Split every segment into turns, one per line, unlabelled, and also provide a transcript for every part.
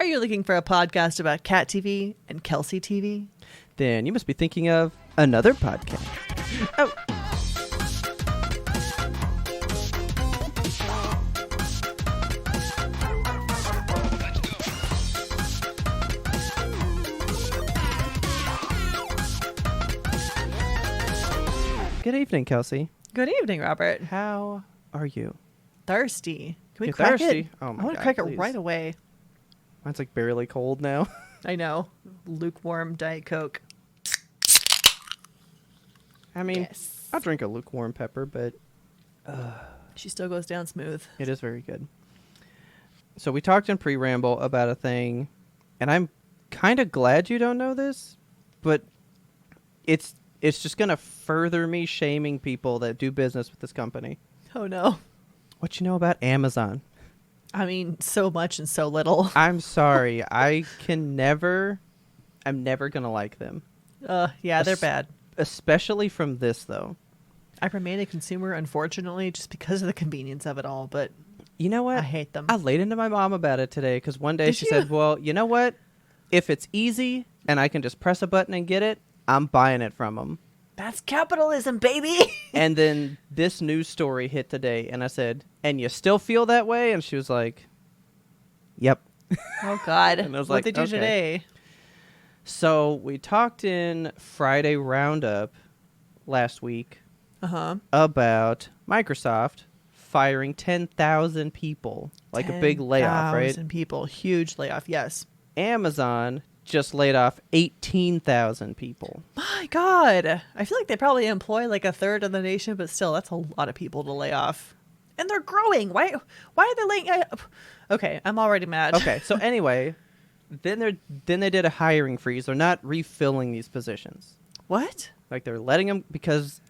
you're looking for a podcast about Cat TV and Kelsey TV?
Then you must be thinking of another podcast.
Oh.
Good evening, Kelsey.
Good evening, Robert.
How are you?
Thirsty. Can we
You're
crack
thirsty?
it?
Oh my
I want to
God,
crack
please.
it right away.
Mine's like barely cold now.
I know. Lukewarm Diet Coke.
I mean,
Yes.
I'll drink a lukewarm pepper, but
She still goes down smooth.
it is very good. So we talked in pre-ramble about a thing, and I'm kind of glad you don't know this, but it's just going to further me shaming people that do business with this company.
Oh, no.
What you know about Amazon?
I mean, so much and so little.
I'm sorry. I'm never going to like them.
Yeah, they're bad.
Especially from this, though.
I remain a consumer, unfortunately, just because of the convenience of it all, but
You know what?
I hate them.
I laid into my mom about it today because one day
Did
she
you?
said, well, you know what? If it's easy and I can just press a button and get it, I'm buying it from them.
That's capitalism, baby!
And then this news story hit today, and I said, and you still feel that way? And she was like, yep.
Oh, God.
And I was
What'd
like,
they do
okay.
today?
So we talked in Friday Roundup last week
Uh-huh.
about Microsoft firing 10,000 people, like a big layoff, right?
10,000 people. Huge layoff, yes.
Amazon just laid off 18,000 people.
My God. I feel like they probably employ like a third of the nation, but still, that's a lot of people to lay off. And they're growing. Why are they laying... Okay, I'm already mad.
Okay, so anyway, then they did a hiring freeze. They're not refilling these positions.
What?
Like they're letting them because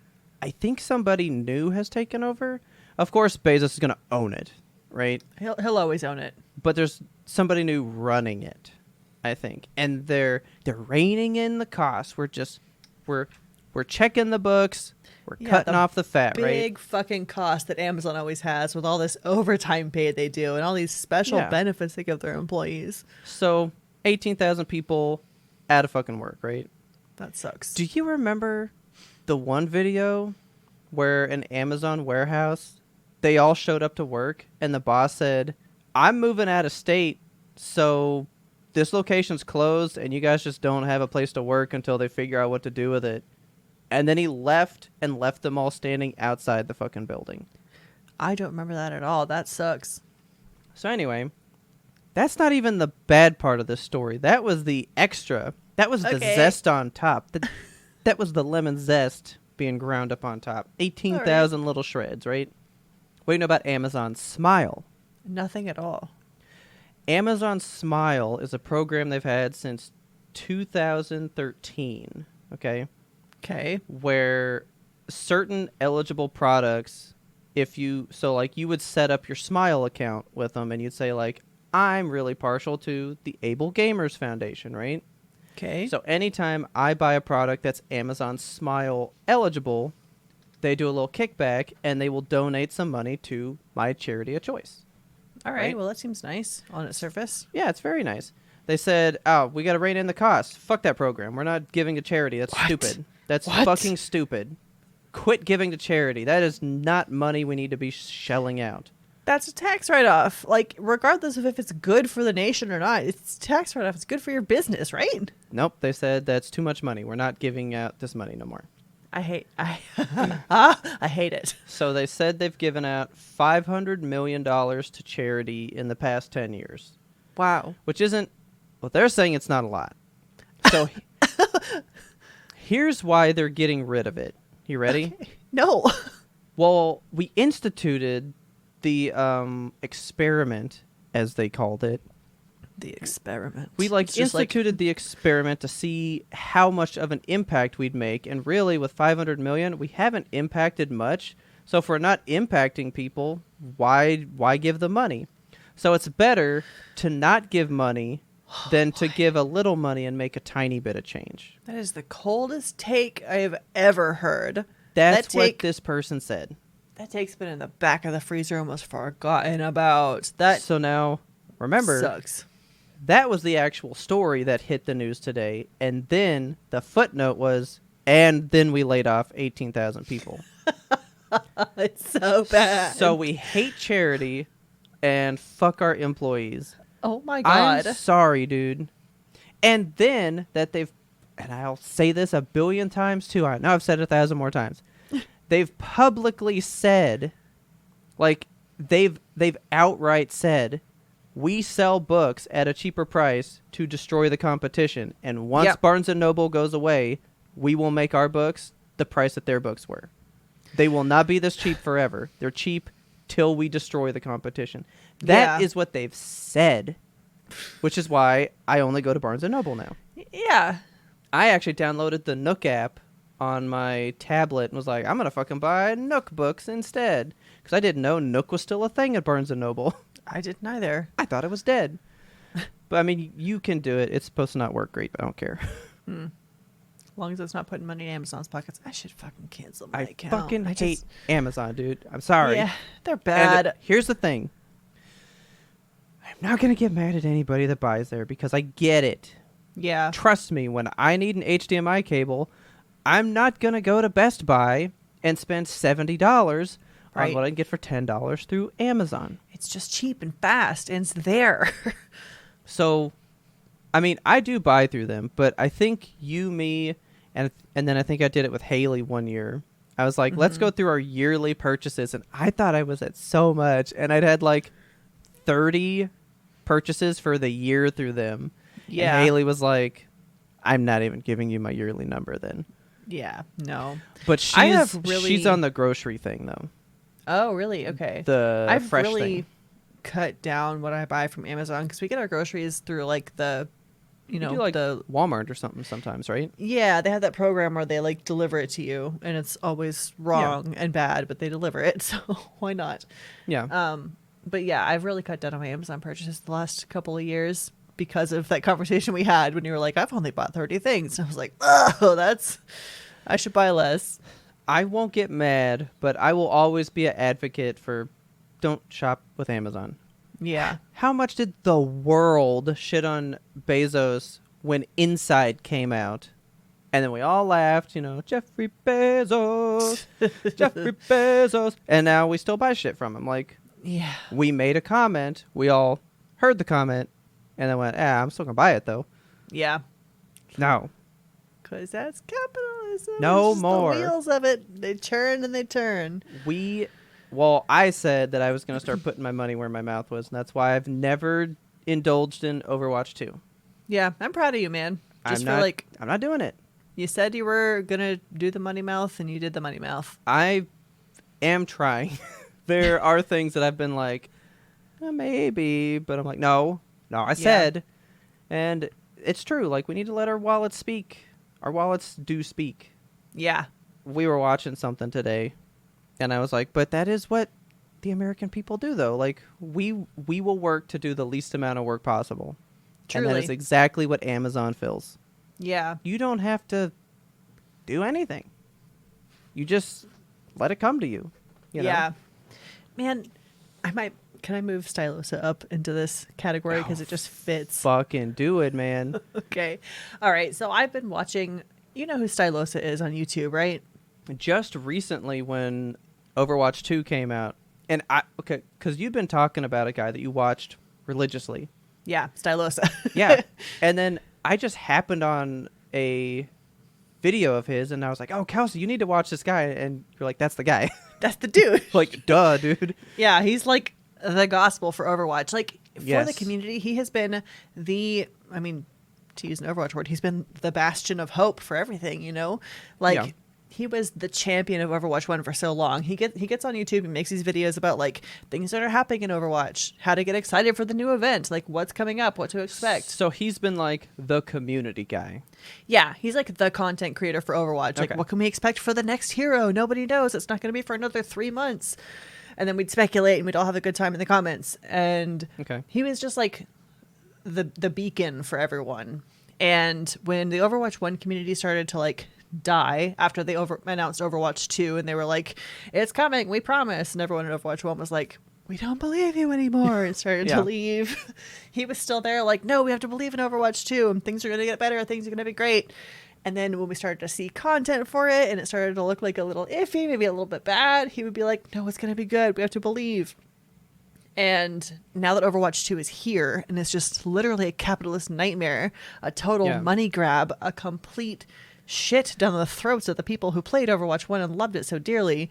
I think somebody new has taken over. Of course, Bezos is going to own it, right?
He'll always own it.
But there's somebody new running it, I think, and they're reining in the costs. We're checking the books. We're cutting off the fat, right?
Big fucking cost that Amazon always has with all this overtime pay they do and all these special benefits they give their employees.
So 18,000 people out of fucking work, right?
That sucks.
Do you remember the one video where an Amazon warehouse, they all showed up to work and the boss said, I'm moving out of state, so this location's closed and you guys just don't have a place to work until they figure out what to do with it. And then he left them all standing outside the fucking building.
I don't remember that at all. That sucks.
So anyway, that's not even the bad part of this story. That was the extra. That was the zest on top. That was the lemon zest being ground up on top. 18,000 little shreds, right? What do you know about Amazon Smile?
Nothing at all.
Amazon Smile is a program they've had since 2013, okay?
Okay.
Where certain eligible products, you would set up your Smile account with them and you'd say like, I'm really partial to the Able Gamers Foundation, right?
Okay.
So anytime I buy a product that's Amazon Smile eligible, they do a little kickback and they will donate some money to my charity of choice.
All right. Well, that seems nice on its surface.
Yeah, it's very nice. They said, oh, we got to rein in the costs. Fuck that program. We're not giving to charity. That's stupid. That's fucking stupid. Quit giving to charity. That is not money we need to be shelling out.
That's a tax write-off. Like, regardless of if it's good for the nation or not, it's a tax write-off. It's good for your business, right?
Nope. They said that's too much money. We're not giving out this money no more.
I hate it.
So they said they've given out $500 million to charity in the past 10 years.
Wow.
Which isn't... Well, they're saying it's not a lot. So here's why they're getting rid of it. You ready?
Okay. No.
Well, we instituted the experiment, as they called it.
The experiment.
We instituted the experiment to see how much of an impact we'd make, and really with 500 million, we haven't impacted much. So if we're not impacting people, why give the money? So it's better to not give money than to give a little money and make a tiny bit of change.
That is the coldest take I have ever heard.
That's what this person said.
That take's been in the back of the freezer, almost forgotten about. That
So now, remember,
sucks.
That was the actual story that hit the news today. And then the footnote was, and then we laid off 18,000 people.
It's so bad.
So we hate charity and fuck our employees.
Oh my God.
I'm sorry, dude. And then that they've, and I'll say this a billion times too. I know I've said it 1,000 more times. They've publicly said, like, they've outright said, we sell books at a cheaper price to destroy the competition. And once Barnes & Noble goes away, we will make our books the price that their books were. They will not be this cheap forever. They're cheap till we destroy the competition. That is what they've said, which is why I only go to Barnes & Noble now.
Yeah.
I actually downloaded the Nook app on my tablet and was like, I'm going to fucking buy Nook books instead. Because I didn't know Nook was still a thing at Barnes & Noble.
I didn't either.
I thought it was dead. But, I mean, you can do it. It's supposed to not work great, but I don't care.
As long as it's not putting money in Amazon's pockets, I should fucking cancel my account.
I fucking hate Amazon, dude. I'm sorry.
Yeah, they're bad.
And here's the thing. I'm not going to get mad at anybody that buys there because I get it.
Yeah.
Trust me, when I need an HDMI cable, I'm not going to go to Best Buy and spend $70 on what I can get for $10 through Amazon.
It's just cheap and fast, and it's there.
So, I mean, I do buy through them, but I think you, me, and then I think I did it with Haley one year. I was like, let's go through our yearly purchases, and I thought I was at so much, and I'd had like 30 purchases for the year through them. Yeah. And Haley was like, I'm not even giving you my yearly number then.
Yeah, no.
But she's on the grocery thing, though.
Oh, really? Okay.
I've fresh
really
thing.
Cut down what I buy from Amazon because we get our groceries through like the, you know,
like
the
Walmart or something sometimes, right?
Yeah, they have that program where they like deliver it to you, and it's always wrong and bad, but they deliver it, so why not?
Yeah.
But yeah, I've really cut down on my Amazon purchases the last couple of years because of that conversation we had when you were like, I've only bought 30 things. And I was like, oh, I should buy less.
I won't get mad, but I will always be an advocate for don't shop with Amazon.
Yeah.
How much did the world shit on Bezos when Inside came out? And then we all laughed, you know, Jeffrey Bezos, Jeffrey Bezos. And now we still buy shit from him. Like,
yeah,
we made a comment. We all heard the comment and then went, I'm still going to buy it, though.
Yeah.
No.
Because that's capitalism.
No
it's just
more.
The wheels of it, they churn and they turn.
Well, I said that I was going to start putting my money where my mouth was, and that's why I've never indulged in Overwatch 2.
Yeah, I'm proud of you, man.
I'm not doing it.
You said you were going to do the money mouth, and you did the money mouth.
I am trying. There are things that I've been like, maybe, but I'm like, no, I said. And it's true. Like, we need to let our wallets speak. Our wallets do speak.
Yeah.
We were watching something today, and I was like, but that is what the American people do, though. Like, we will work to do the least amount of work possible.
Truly.
And that is exactly what Amazon fills.
Yeah.
You don't have to do anything. You just let it come to you. You know?
Yeah. Man, can I move Stylosa up into this category because it just fits?
Fucking do it, man.
Okay. All right. So I've been watching, you know who Stylosa is on YouTube, right?
Just recently when Overwatch 2 came out, and because you'd been talking about a guy that you watched religiously.
Yeah, Stylosa.
Yeah. And then I just happened on a video of his, and I was like, oh, Kelsey, you need to watch this guy. And you're like, that's the guy.
That's the dude.
Like, duh, dude.
Yeah, he's like the gospel for Overwatch. Like, for the community, he has been to use an Overwatch word, he's been the bastion of hope for everything, you know? Like, he was the champion of Overwatch 1 for so long. He gets on YouTube and makes these videos about, like, things that are happening in Overwatch, how to get excited for the new event, like, what's coming up, what to expect.
So he's been, like, the community guy.
Yeah, he's, like, the content creator for Overwatch. Like, what can we expect for the next hero? Nobody knows. It's not going to be for another 3 months. And then we'd speculate, and we'd all have a good time in the comments. And he was just, like, the beacon for everyone. And when the Overwatch 1 community started to, like, die after they announced Overwatch 2, and they were like, it's coming, we promise, and everyone in Overwatch 1 was like, we don't believe you anymore, and started
Yeah.
to leave. He was still there like, no, we have to believe in Overwatch 2, and things are going to get better, things are going to be great. And then when we started to see content for it and it started to look like a little iffy, maybe a little bit bad, he would be like, no, it's going to be good. We have to believe. And now that Overwatch 2 is here and it's just literally a capitalist nightmare, a total money grab, a complete shit down the throats of the people who played Overwatch 1 and loved it so dearly,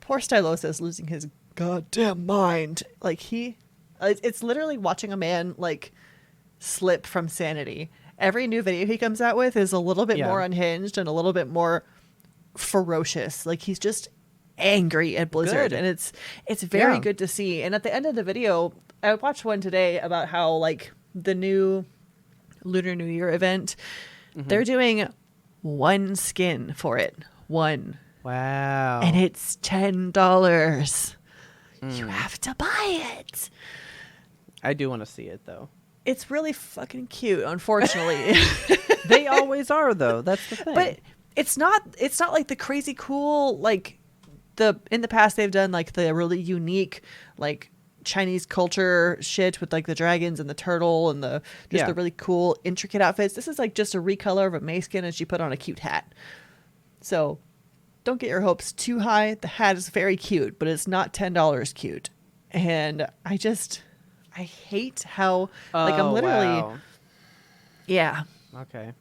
poor Stylosa is losing his goddamn mind. Like it's literally watching a man like slip from sanity. Every new video he comes out with is a little bit more unhinged and a little bit more ferocious. Like he's just angry at Blizzard, and it's very good to see. And at the end of the video, I watched one today about how like the new Lunar New Year event, they're doing one skin for it. One.
Wow.
And it's $10. You have to buy it.
I do want to see it though.
It's really fucking cute, unfortunately.
They always are though. That's the thing.
But it's not like the crazy cool like in the past they've done like the really unique like Chinese culture shit with like the dragons and the turtle and the really cool intricate outfits. This is like just a recolor of a Mei skin and she put on a cute hat. So don't get your hopes too high. The hat is very cute, but it's not $10 cute. And I hate how like I'm literally
Okay.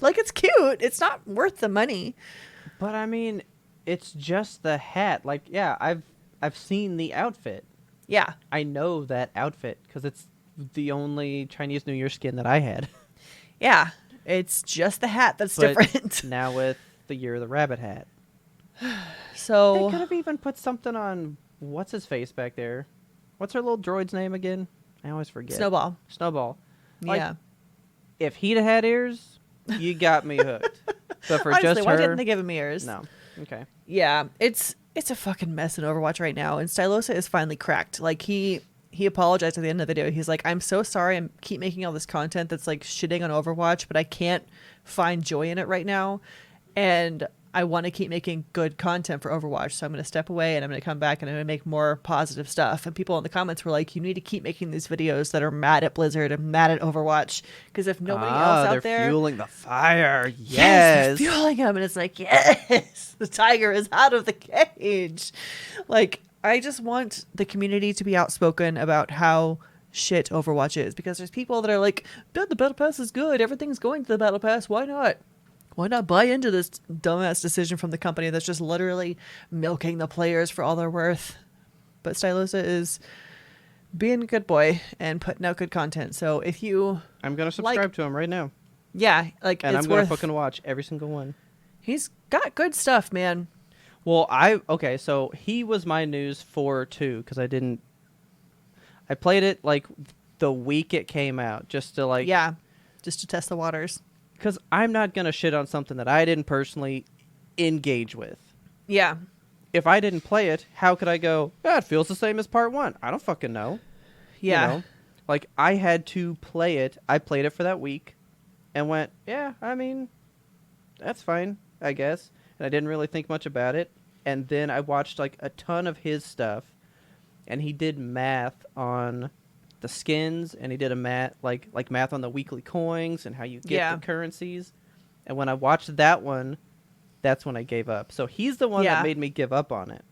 like it's cute. It's not worth the money.
But I mean, it's just the hat. Like, yeah, I've seen the outfit.
Yeah.
I know that outfit because it's the only Chinese New Year skin that I had.
Yeah. It's just the hat that's different.
Now with the Year of the Rabbit hat.
So
they could have even put something on what's his face back there. What's her little droid's name again? I always forget. Snowball. Like,
yeah.
If he'd have had ears, you got me hooked. But for
Honestly,
just her,
why didn't they give him ears?
No. Okay.
Yeah, it's a fucking mess in Overwatch right now, and Stylosa is finally cracked. Like he apologized at the end of the video. He's like, I'm so sorry. I keep making all this content that's like shitting on Overwatch, but I can't find joy in it right now, and I want to keep making good content for Overwatch, so I'm going to step away and I'm going to come back and I'm going to make more positive stuff. And people in the comments were like, you need to keep making these videos that are mad at Blizzard and mad at Overwatch, because if nobody else out there...
they're fueling the fire.
Yes, they're fueling them. And it's like, yes, the tiger is out of the cage. Like, I just want the community to be outspoken about how shit Overwatch is, because there's people that are like, the Battle Pass is good. Everything's going to the Battle Pass. Why not? Why not buy into this dumbass decision from the company that's just literally milking the players for all they're worth? But Stylosa is being a good boy and putting out good content. So if you...
I'm going to subscribe to him right now.
Yeah. Like,
and I'm going to fucking watch every single one.
He's got good stuff, man.
Well, okay, so he was my news for too, because I played it like the week it came out, just to like...
Yeah, just to test the waters.
Because I'm not going to shit on something that I didn't personally engage with.
Yeah.
If I didn't play it, how could I go, it feels the same as part one? I don't fucking know.
Yeah.
You know? Like, I had to play it. I played it for that week and went, yeah, I mean, that's fine, I guess. And I didn't really think much about it. And then I watched, like, a ton of his stuff. And he did math on the skins, and he did a math on the weekly coins and how you get the currencies. And when I watched that one, that's when I gave up. So he's the one that made me give up on it.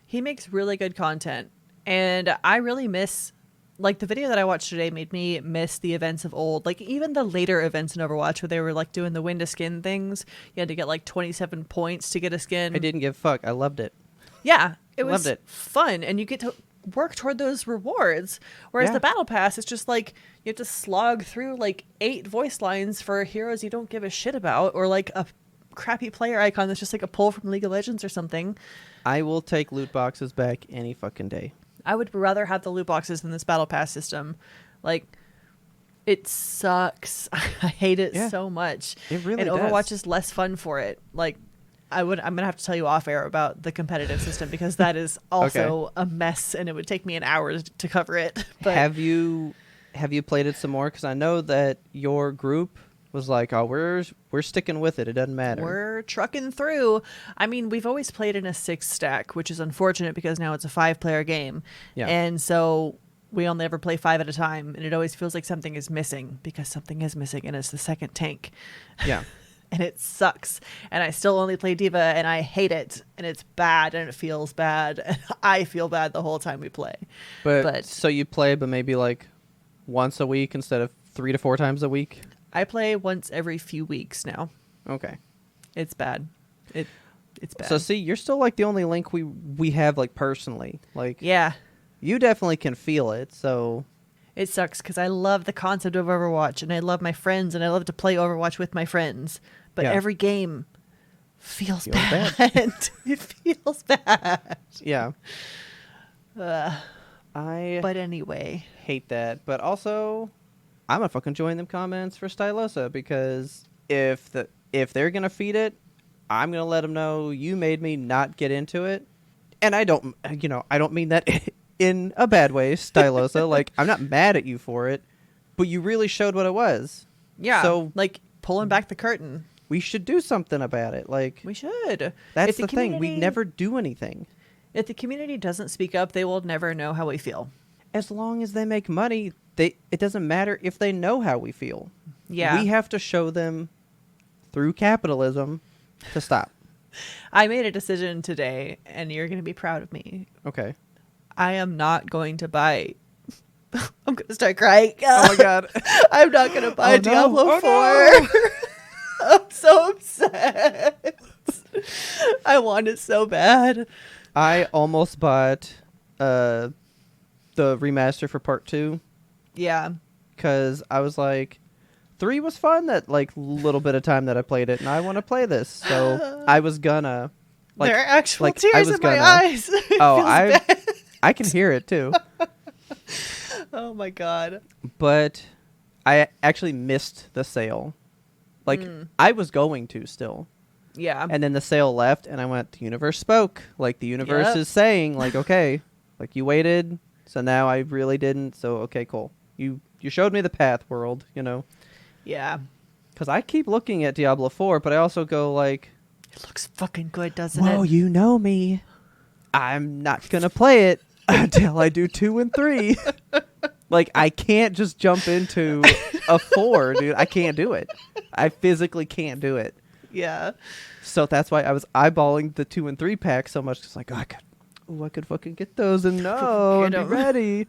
He makes really good content, and I really miss, like, the video that I watched today made me miss the events of old. Like, even the later events in Overwatch where they were like doing the win to skin things. You had to get like 27 points to get a skin.
I didn't give a fuck. I loved it.
Yeah, it was fun, and you get to work toward those rewards, whereas the battle pass is just like you have to slog through like 8 voice lines for heroes you don't give a shit about, or like a crappy player icon that's just like a pull from League of Legends or something.
I will take loot boxes back any fucking day.
I would rather have the loot boxes than this battle pass system. Like, it sucks. I hate it so much.
It really
and
does.
Overwatch is less fun for it. Like, I'm gonna have to tell you off air about the competitive system, because that is also a mess, and it would take me an hour to cover it. But
have you played it some more? Because I know that your group was like, oh, we're sticking with it. It doesn't matter.
We're trucking through. I mean, we've always played in a 6 stack, which is unfortunate because now it's a 5-player game.
Yeah.
And so we only ever play 5 at a time. And it always feels like something is missing because something is missing and it's the second tank.
Yeah.
And it sucks. And I still only play Diva and I hate it. And it's bad and it feels bad. And I feel bad the whole time we play.
But so you play, but maybe like once a week instead of 3 to 4 times a week?
I play once every few weeks now.
Okay.
It's bad. It's bad.
So see, you're still like the only Link we have like personally. Like,
yeah.
You definitely can feel it, so...
It sucks because I love the concept of Overwatch and I love my friends and I love to play Overwatch with my friends. But every game feels bad. It feels bad.
Yeah.
But
I
anyway.
hate that. But also, I'm going to fucking join them comments for Stylosa because if they're going to feed it, I'm going to let them know you made me not get into it. And I don't mean that in a bad way, Stylosa. Like, I'm not mad at you for it, but you really showed what it was.
Yeah.
So,
like, pulling back the curtain.
We should do something about it. Like,
we should.
That's the thing. We never do anything.
If the community doesn't speak up, they will never know how we feel.
As long as they make money, it doesn't matter if they know how we feel.
Yeah.
We have to show them through capitalism to stop.
I made a decision today, and you're going to be proud of me.
Okay.
I am not going to buy... I'm going to start crying.
Oh, my God.
I'm not going to buy Diablo 4.
No.
I'm so upset. I want it so bad.
I almost bought the remaster for part 2.
Yeah.
Because I was like, 3 was fun that like little bit of time that I played it, and I want to play this. So I was gonna. Like,
there are actual tears in my eyes.
Oh, I can hear it too.
Oh my God.
But I actually missed the sale. Like, I was going to still.
Yeah.
And then the sale left, and I went, the universe spoke. Like, the universe is saying, like, okay, like, you waited, so now I really didn't, so, okay, cool. You showed me the path, world, you know?
Yeah.
Because I keep looking at Diablo 4, but I also go, like...
It looks fucking good, doesn't it?
Whoa, you know me. I'm not going to play it until I do 2 and 3. Like, I can't just jump into a 4, dude. I can't do it. I physically can't do it.
Yeah.
So that's why I was eyeballing the 2 and 3 pack so much. It's like, oh, I could fucking get those and be ready.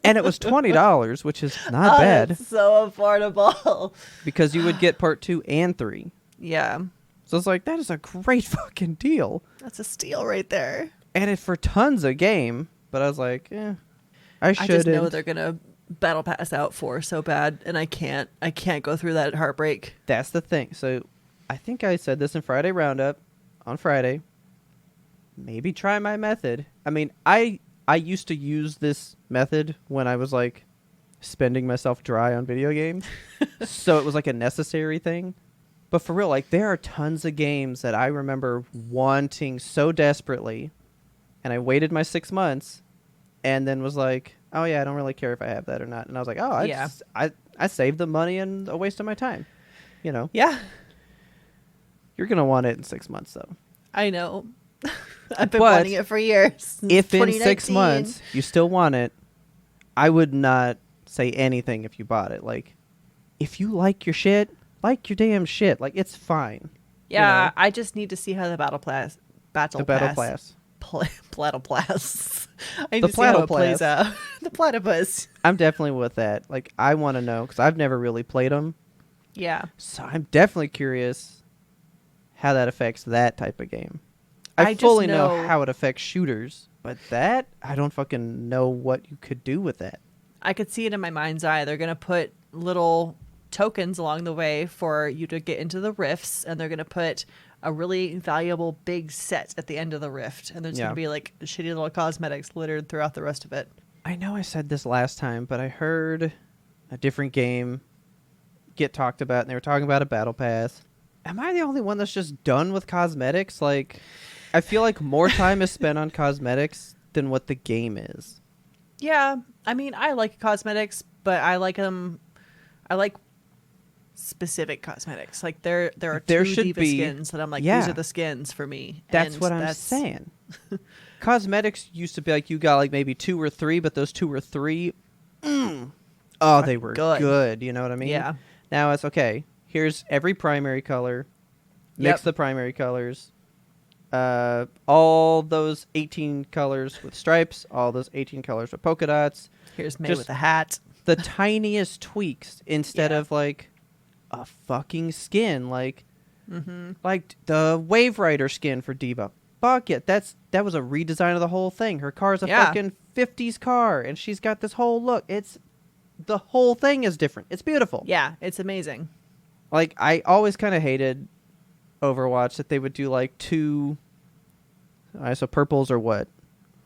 And it was $20, which is not bad.
It's so affordable.
Because you would get part 2 and 3.
Yeah.
So it's like, that is a great fucking deal.
That's a steal right there.
And it's for tons of game. But I was like, I shouldn't.
I just know they're going to battle pass out 4 so bad. And I can't go through that heartbreak.
That's the thing. So I think I said this in Friday Roundup on Friday. Maybe try my method. I mean, I used to use this method when I was like spending myself dry on video games. So it was like a necessary thing. But for real, like there are tons of games that I remember wanting so desperately. And I waited my 6 months and then was like, oh yeah, I don't really care if I have that or not. And I was like, oh, I saved the money and a waste of my time. You know?
Yeah.
You're going to want it in 6 months though.
I know. I've been wanting it for years.
If in 6 months you still want it, I would not say anything if you bought it. Like, if you like your shit, like your damn shit. Like, it's fine.
Yeah,
you know?
I just need to see how the battle pass. I need to see how it plays out. The platypus.
I'm definitely with that. Like, I want to know because I've never really played them.
Yeah.
So I'm definitely curious how that affects that type of game. I fully know how it affects shooters, but that, I don't fucking know what you could do with that.
I could see it in my mind's eye. They're going to put little tokens along the way for you to get into the rifts, and they're going to put a really valuable big set at the end of the rift, and there's going to be like shitty little cosmetics littered throughout the rest of it.
I know I said this last time, but I heard a different game get talked about, and they were talking about a battle pass. Am I the only one that's just done with cosmetics? Like... I feel like more time is spent on cosmetics than what the game is. Yeah.
I mean, I like cosmetics, but I like them. I like specific cosmetics. Like there are
There
two
should
diva
be
skins that I'm like,
yeah.
these are the skins for me.
That's
and
what I'm saying. Cosmetics used to be like you got like maybe 2 or 3, but those 2 or 3, oh, they were good. You know what I mean?
Yeah.
Now it's okay. Here's every primary color. Mix the primary colors. All those 18 colors with stripes. All those 18 colors with polka dots.
Here's May with a hat.
The tiniest tweaks instead of like a fucking skin, like the Wave Rider skin for Diva. Fuck it, that was a redesign of the whole thing. Her car's a fucking 50s car, and she's got this whole look. The whole thing is different. It's beautiful.
Yeah, it's amazing.
Like I always kind of hated Overwatch that they would do like 2. So purples are what?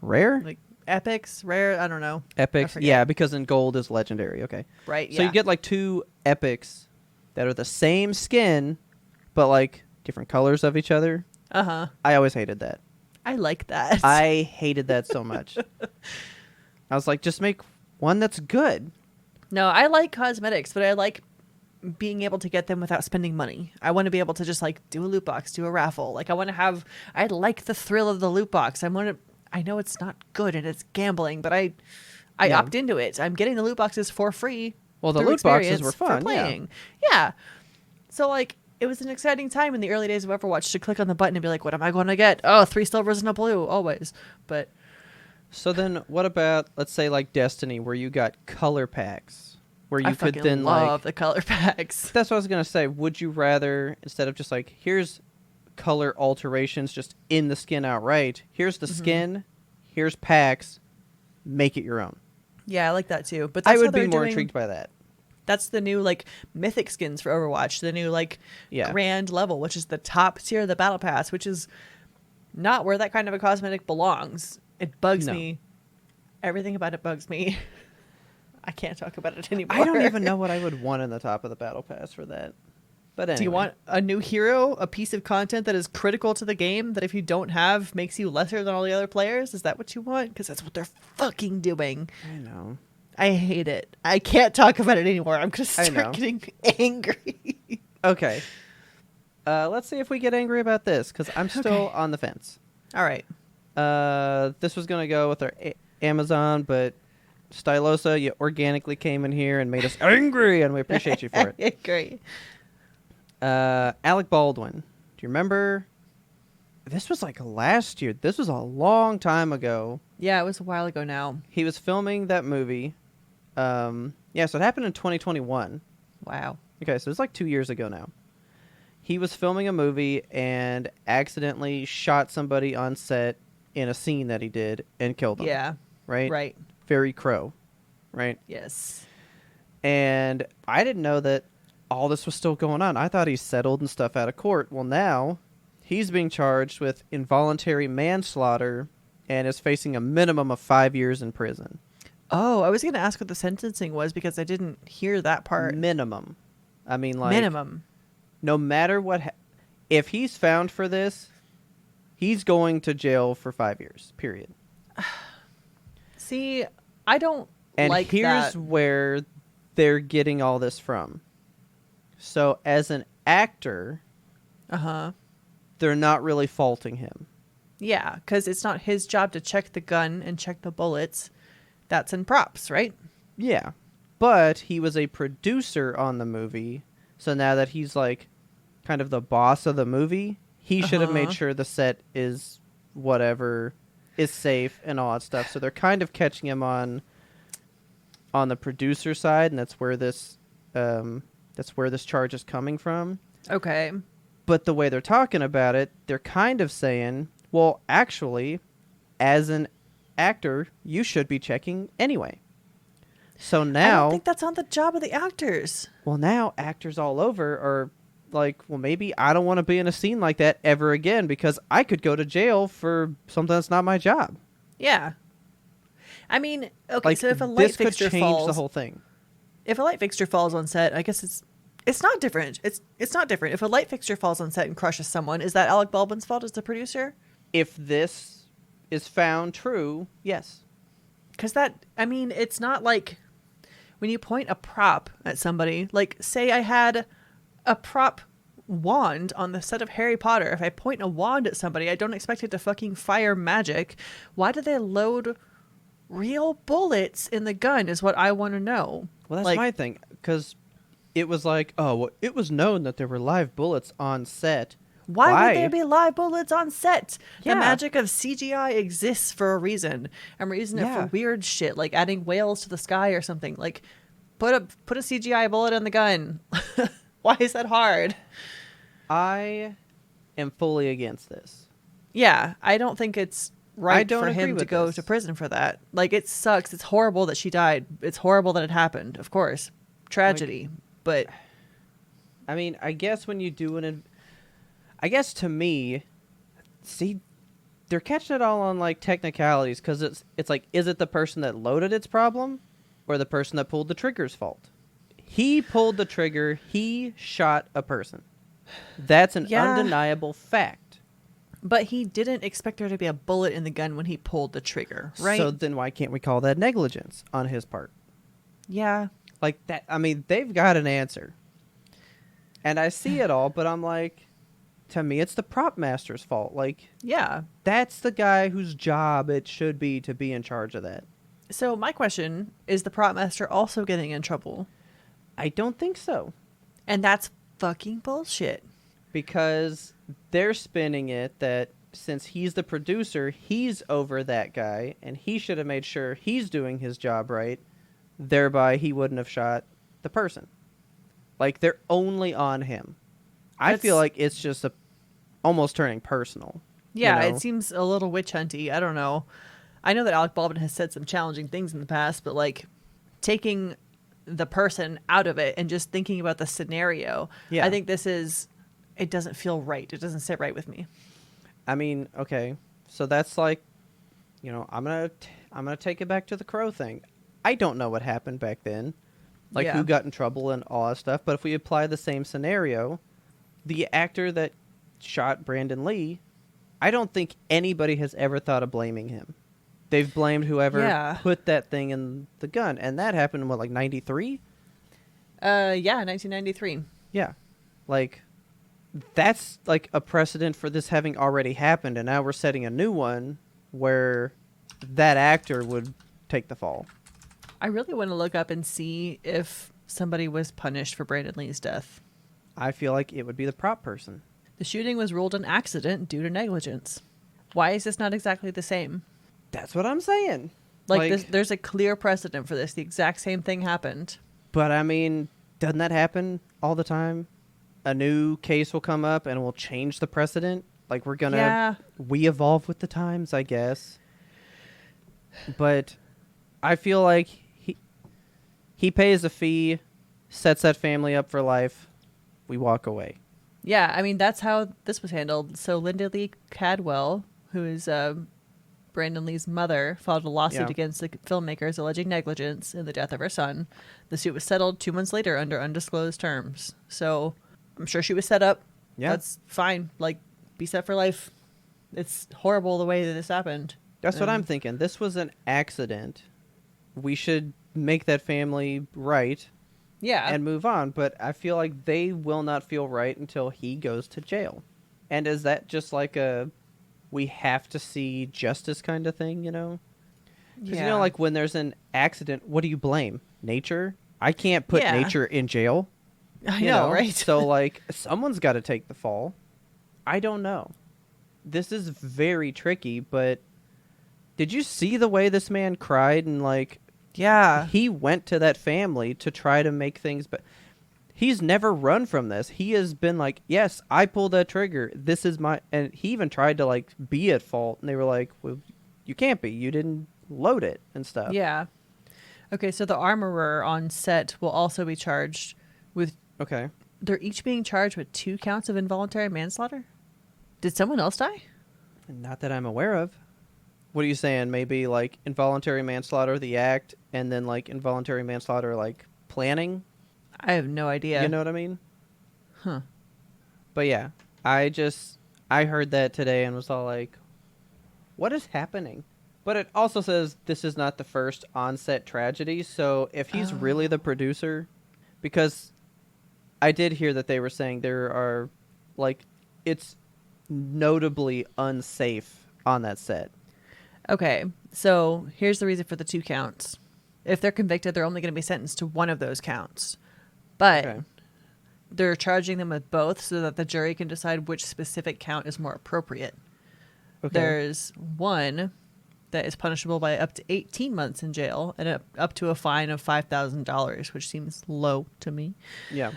Rare?
Like epics, rare. I don't know.
Epics, yeah, because in gold is legendary. Okay,
right.
So you get like 2 epics that are the same skin, but like different colors of each other. I always hated that.
I like that.
I hated that so much. I was like, just make one that's good.
No, I like cosmetics, but I like being able to get them without spending money. I want to be able to just like do a loot box, do a raffle. Like I like the thrill of the loot box. I know it's not good and it's gambling, but I opt into it. I'm getting the loot boxes for free.
Well, the loot boxes were fun.
For playing. Yeah. So like, it was an exciting time in the early days of Overwatch to click on the button and be like, what am I going to get? Oh, 3 silvers and a blue, always. But
so then what about, let's say like Destiny, where you got color packs, where you could then
love the color packs.
That's what I was going to say. Would you rather, instead of just like, here's color alterations just in the skin outright, here's the skin, here's packs, make it your own?
Yeah, I like that too. But that's
I would be more intrigued by that.
That's the new like mythic skins for Overwatch, the new like grand level, which is the top tier of the battle pass, which is not where that kind of a cosmetic belongs. It bugs me. Everything about it bugs me. I can't talk about it anymore.
I don't even know what I would want in the top of the battle pass for that. But anyway.
Do you want a new hero, a piece of content that is critical to the game that if you don't have makes you lesser than all the other players? Is that what you want? Because that's what they're fucking doing.
I know.
I hate it. I can't talk about it anymore. I'm going to start getting angry.
Okay. Let's see if we get angry about this, because I'm still on the fence.
All right.
This was going to go with our Amazon, but Stylosa, you organically came in here and made us angry, and we appreciate you for it.
Great.
Alec Baldwin. Do you remember? This was like last year. This was a long time ago.
Yeah, it was a while ago now.
He was filming that movie. So it happened in 2021.
Wow.
Okay, so it's like 2 years ago now. He was filming a movie and accidentally shot somebody on set in a scene that he did and killed them.
Yeah.
Right?
Right.
Very Crow. Right?
Yes.
And I didn't know that all this was still going on. I thought he settled and stuff out of court. Well, now he's being charged with involuntary manslaughter and is facing a minimum of 5 years in prison.
Oh, I was going to ask what the sentencing was because I didn't hear that part.
Minimum. I mean, like...
Minimum.
No matter what... if he's found for this, he's going to jail for 5 years, period.
See, I don't
and
like that.
And here's where they're getting all this from. So, as an actor... they're not really faulting him.
Yeah, because it's not his job to check the gun and check the bullets. That's in props, right?
Yeah. But he was a producer on the movie. So now that he's like kind of the boss of the movie, he should have made sure the set is whatever, is safe and all that stuff. So they're kind of catching him on the producer side, and that's where this charge is coming from.
Okay.
But the way they're talking about it, they're kind of saying, well, actually, as an actor, you should be checking anyway. So now... I
don't think that's on the job of the actors.
Well, now actors all over are like, well, maybe I don't want to be in a scene like that ever again because I could go to jail for something that's not my job.
Yeah. I mean, okay,
like,
so if a light fixture
could change
falls...
the whole thing.
If a light fixture falls on set, I guess it's not different. It's not different. If a light fixture falls on set and crushes someone, is that Alec Baldwin's fault as the producer?
If this is found true, yes.
Because it's not like when you point a prop at somebody, like say I had a prop wand on the set of Harry Potter. If I point a wand at somebody, I don't expect it to fucking fire magic. Why do they load real bullets in the gun is what I want to know.
Well, that's my thing, because it was like, oh, well, it was known that there were live bullets on set.
Why would there be live bullets on set? Yeah. The magic of CGI exists for a reason. I'm using it for weird shit, like adding whales to the sky or something. Like, put a CGI bullet in the gun. Why is that hard?
I am fully against this.
Yeah, I don't think it's right for him to go to prison for that. Like, it sucks. It's horrible that she died. It's horrible that it happened, of course. Tragedy. But
I mean, I guess when you do I guess to me, see, they're catching it all on like technicalities, because it's like, is it the person that loaded its problem or the person that pulled the trigger's fault? He pulled the trigger. He shot a person. That's an undeniable fact.
But he didn't expect there to be a bullet in the gun when he pulled the trigger, right?
So then why can't we call that negligence on his part?
Yeah.
Like that. I mean, they've got an answer. And I see it all, but I'm like, to me, it's the prop master's fault. Like,
yeah,
that's the guy whose job it should be to be in charge of that.
So my question is, the prop master also getting in trouble?
I don't think so.
And that's fucking bullshit.
Because they're spinning it that since he's the producer, he's over that guy, and he should have made sure he's doing his job right. Thereby, he wouldn't have shot the person. Like, they're only on him. I feel like it's just almost turning personal.
Yeah, you know? It seems a little witch hunty. I don't know. I know that Alec Baldwin has said some challenging things in the past, but like taking the person out of it and just thinking about the scenario, I think it doesn't feel right. It doesn't sit right with me.
I mean, okay, so that's like, I'm gonna take it back to the Crow thing. I don't know what happened back then, like who got in trouble and all that stuff. But if we apply the same scenario, the actor that shot Brandon Lee, I don't think anybody has ever thought of blaming him. They've blamed whoever put that thing in the gun, and that happened in, what, like 93?
1993.
Yeah. Like, that's like a precedent for this having already happened, and now we're setting a new one where that actor would take the fall.
I really want to look up and see if somebody was punished for Brandon Lee's death.
I feel like it would be the prop person.
The shooting was ruled an accident due to negligence. Why is this not exactly the same?
That's what I'm saying.
Like there's a clear precedent for this. The exact same thing happened.
But, I mean, doesn't that happen all the time? A new case will come up and we'll change the precedent. Like, we're going to... We evolve with the times, I guess. But I feel like he pays a fee, sets that family up for life. We walk away.
Yeah, I mean, that's how this was handled. So Linda Lee Cadwell, who is Brandon Lee's mother, filed a lawsuit against the filmmakers alleging negligence in the death of her son. The suit was settled 2 months later under undisclosed terms. So I'm sure she was set up. Yeah. That's fine. Like, be set for life. It's horrible the way that this happened.
That's what I'm thinking. This was an accident. We should make that family right.
Yeah.
And move on. But I feel like they will not feel right until he goes to jail. And is that just like a we have to see justice kind of thing, Because, like when there's an accident, what do you blame? Nature? I can't put nature in jail.
I know, right?
So, like, someone's got to take the fall. I don't know. This is very tricky, but did you see the way this man cried and, like...
Yeah.
He went to that family to try to make things... But he's never run from this. He has been like, yes, I pulled that trigger. This is my... And he even tried to, like, be at fault. And they were like, well, you can't be. You didn't load it and stuff.
Yeah. Okay, so the armorer on set will also be charged with...
Okay.
They're each being charged with 2 counts of involuntary manslaughter? Did someone else die?
Not that I'm aware of. What are you saying? Maybe, like, involuntary manslaughter, the act, and then, like, involuntary manslaughter, like, planning?
I have no idea.
You know what I mean?
Huh.
But, yeah. I heard that today and was all like, what is happening? But it also says this is not the first on-set tragedy, so if he's really the producer... Because I did hear that they were saying there are, like, it's notably unsafe on that set.
Okay, so here's the reason for the 2 counts. If they're convicted, they're only going to be sentenced to one of those counts. But they're charging them with both so that the jury can decide which specific count is more appropriate. Okay. There's one that is punishable by up to 18 months in jail and up to a fine of $5,000, which seems low to me.
Yeah.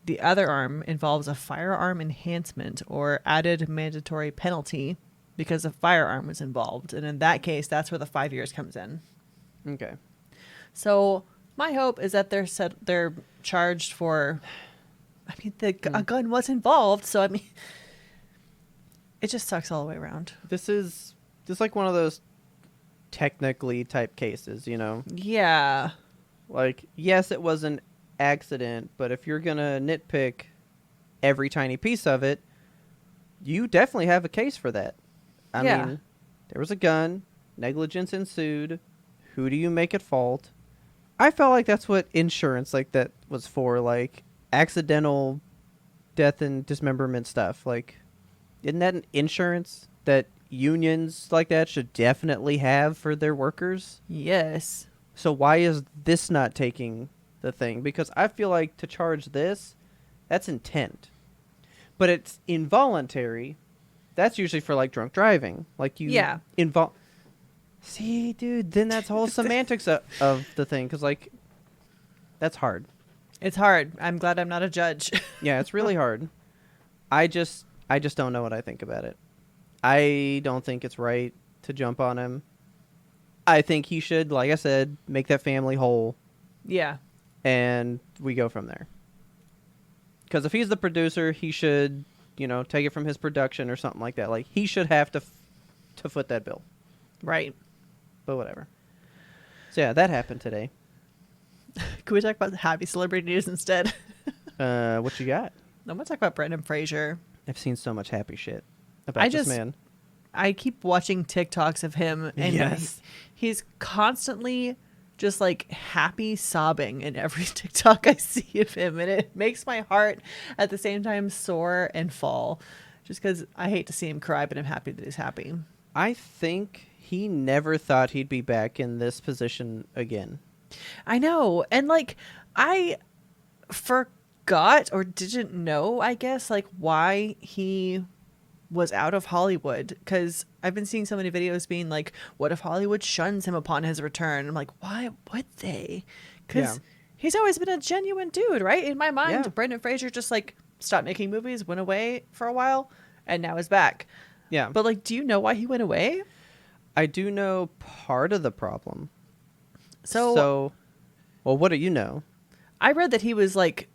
The other arm involves a firearm enhancement or added mandatory penalty because a firearm was involved. And in that case, that's where the 5 years comes in.
Okay.
So my hope is that they're charged for, I mean, a gun was involved. So, I mean, it just sucks all the way around.
This is like one of those technically type cases, you know?
Yeah.
Like, yes, it was an accident, but if you're going to nitpick every tiny piece of it, you definitely have a case for that. I mean, there was a gun, negligence ensued. Who do you make at fault? I felt like that's what insurance like that was for, like accidental death and dismemberment stuff. Like, isn't that an insurance that unions like that should definitely have for their workers?
Yes.
So why is this not taking the thing? Because I feel like to charge this, that's intent. But it's involuntary. That's usually for, like, drunk driving. Like, you...
Yeah.
See, dude, then that's whole semantics of the thing. Because, like, that's hard.
It's hard. I'm glad I'm not a judge.
Yeah, it's really hard. I just don't know what I think about it. I don't think it's right to jump on him. I think he should, like I said, make that family whole.
Yeah.
And we go from there. Because if he's the producer, he should, you know, take it from his production or something like that. Like, he should have to foot that bill.
Right.
But whatever. So, yeah, that happened today.
Can we talk about the happy celebrity news instead?
What you got?
I'm going to talk about Brendan Fraser.
I've seen so much happy shit about this man.
I keep watching TikToks of him, and he's constantly just, like, happy sobbing in every TikTok I see of him, and it makes my heart at the same time soar and fall, just because I hate to see him cry, but I'm happy that he's happy.
I think he never thought he'd be back in this position again.
I know, and, like, I forgot or didn't know, I guess, like, why he was out of Hollywood, because I've been seeing so many videos being like, what if Hollywood shuns him upon his return? I'm like, why would they? Because he's always been a genuine dude, right? In my mind, Brendan Fraser just, like, stopped making movies, went away for a while, and now is back.
Yeah.
But, like, do you know why he went away?
I do know part of the problem.
So
well, what do you know?
I read that he was, like,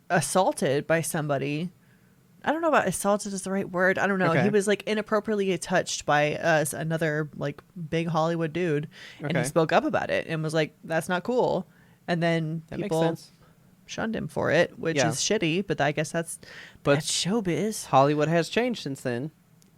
assaulted by somebody. I don't know about assaulted is the right word. I don't know. Okay. He was, like, inappropriately touched by another, like, big Hollywood dude. And he spoke up about it and was like, that's not cool. And then people shunned him for it, which is shitty. But I guess that's showbiz.
Hollywood has changed since then.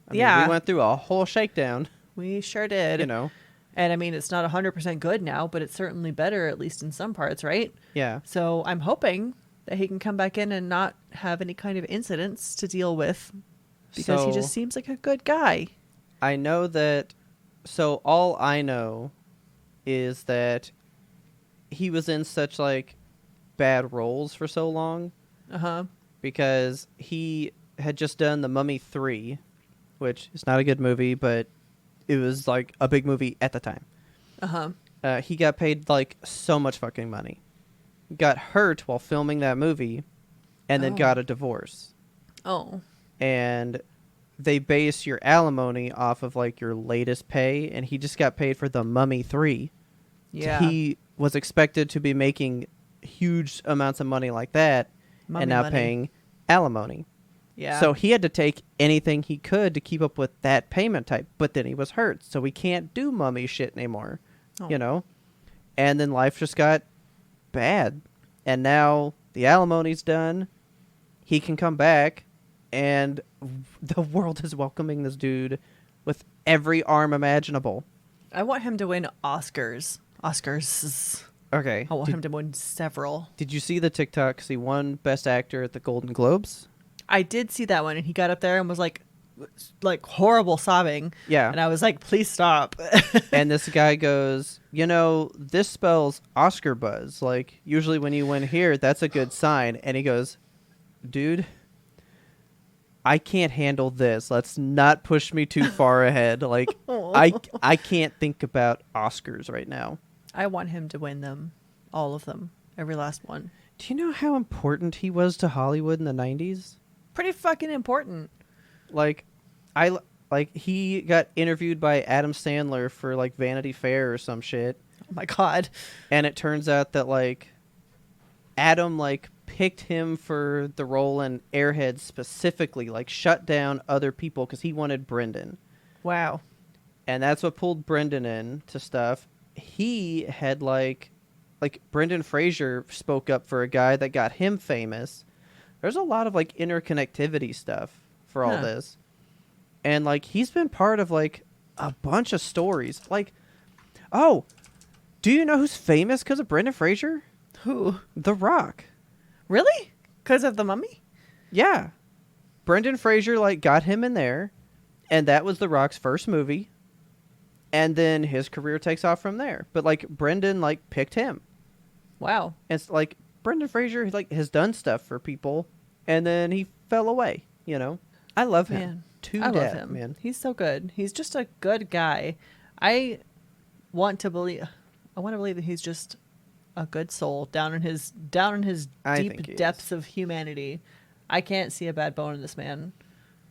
I mean, we went through a whole shakedown.
We sure did.
You know.
And, I mean, it's not 100% good now, but it's certainly better, at least in some parts, right?
Yeah.
So I'm hoping that he can come back in and not have any kind of incidents to deal with, because he just seems like a good guy.
I know that. So all I know is that he was in such, like, bad roles for so long. Because he had just done The Mummy 3, which is not a good movie, but it was, like, a big movie at the time. He got paid, like, so much fucking money. Got hurt while filming that movie, and then got a divorce. And they base your alimony off of, like, your latest pay, and he just got paid for The Mummy 3.
Yeah.
He was expected to be making huge amounts of money like that, and now paying alimony.
Yeah.
So he had to take anything he could to keep up with that payment type, but then he was hurt, so he can't do mummy shit anymore, you know? And then life just got bad, and now the alimony's done. He can come back, and the world is welcoming this dude with every arm imaginable.
I want him to win Oscars.
Okay.
I want him to win several.
Did you see the TikTok? 'Cause he won Best Actor at the Golden Globes.
I did see that one, and he got up there and was like horrible sobbing.
Yeah.
And I was like, please stop.
And this guy goes, this spells Oscar buzz. Like, usually when you win here, that's a good sign. And he goes, dude, I can't handle this. Let's not push me too far ahead. Like, I can't think about Oscars right now.
I want him to win them. All of them. Every last one.
Do you know how important he was to Hollywood in the 90s?
Pretty fucking important.
He got interviewed by Adam Sandler for like Vanity Fair or some shit.
Oh my God.
And it turns out that like Adam like picked him for the role in Airhead specifically, like shut down other people because he wanted Brendan.
Wow.
And that's what pulled Brendan in to stuff. He had like Brendan Fraser spoke up for a guy that got him famous. There's a lot of like interconnectivity stuff for all this. And like he's been part of like a bunch of stories. Like, oh, do you know who's famous because of Brendan Fraser?
Who?
The Rock.
Really? Because of The Mummy?
Yeah. Brendan Fraser like got him in there, and that was The Rock's first movie. And then his career takes off from there. But like Brendan like picked him.
Wow.
And it's like Brendan Fraser like has done stuff for people, and then he fell away. I love him.
Man.
I
love him, man. He's so good. He's just a good guy. I want to believe that he's just a good soul down in his deep depths of humanity. I can't see a bad bone in this man.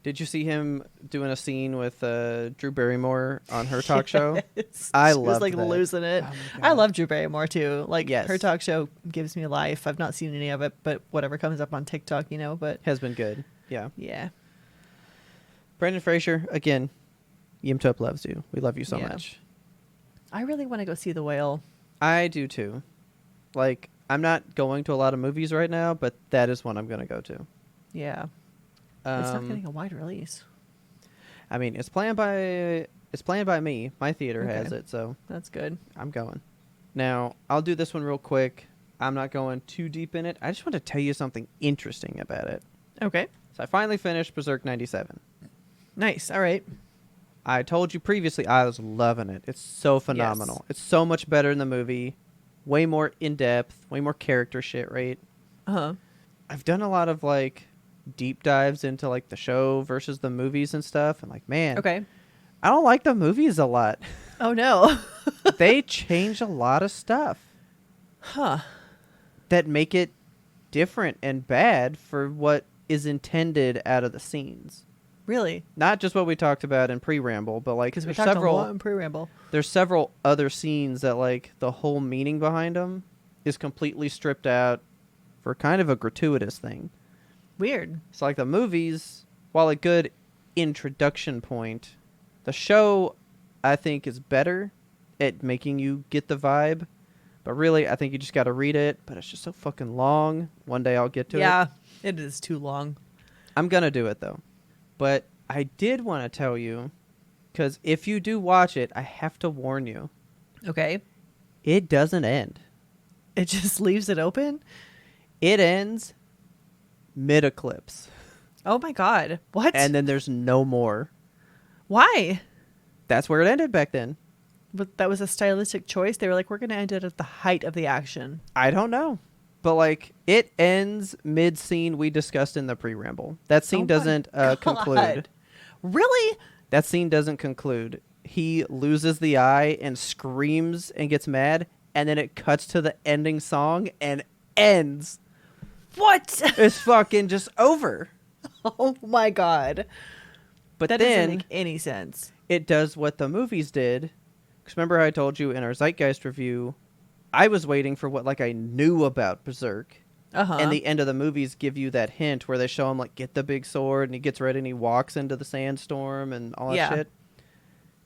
Did you see him doing a scene with Drew Barrymore on her talk show? I love that.
She was losing it.
Oh
I love Drew Barrymore too.
Yes.
Her talk show gives me life. I've not seen any of it, but whatever comes up on TikTok, but
has been good. Yeah.
Yeah.
Brendan Fraser, again, Yimtup loves you. We love you so much.
I really want to go see The Whale.
I do too. Like, I'm not going to a lot of movies right now, but that is one I'm going to go to.
Yeah. It's not getting a wide release.
I mean, it's planned by me. My theater has it, so
that's good.
I'm going. Now, I'll do this one real quick. I'm not going too deep in it. I just want to tell you something interesting about it.
Okay.
So I finally finished Berserk 97.
Nice. All right.
I told you previously I was loving it. It's so phenomenal. Yes. It's so much better in the movie. Way more in-depth. Way more character shit, right?
Uh-huh.
I've done a lot of, like, deep dives into, like, the show versus the movies and stuff. And, like, man.
Okay.
I don't like the movies a lot.
Oh, no.
They change a lot of stuff.
Huh.
That make it different and bad for what is intended out of the scenes.
Really?
Not just what we talked about in pre-ramble, but like
there's several in pre-ramble.
There's several other scenes that like the whole meaning behind them is completely stripped out for kind of a gratuitous thing.
Weird.
So like the movies, while a good introduction point, the show I think is better at making you get the vibe. But really, I think you just got to read it. But it's just so fucking long. One day I'll get to it.
Yeah, it is too long.
I'm going to do it, though. But I did want to tell you, because if you do watch it, I have to warn you.
Okay.
It doesn't end.
It just leaves it open?
It ends mid-eclipse.
Oh, my God. What?
And then there's no more.
Why?
That's where it ended back then.
But that was a stylistic choice. They were like, we're going to end it at the height of the action.
I don't know. But, like, it ends mid-scene we discussed in the pre-ramble. That scene doesn't conclude.
Really?
That scene doesn't conclude. He loses the eye and screams and gets mad, and then it cuts to the ending song and ends.
What?
It's fucking just over.
Oh, my God.
But
that
then
doesn't make any sense.
It does what the movies did. Because remember how I told you in our Zeitgeist review, I was waiting for what like I knew about Berserk.
Uh-huh.
And the end of the movies give you that hint where they show him like get the big sword and he gets ready and he walks into the sandstorm and all that shit.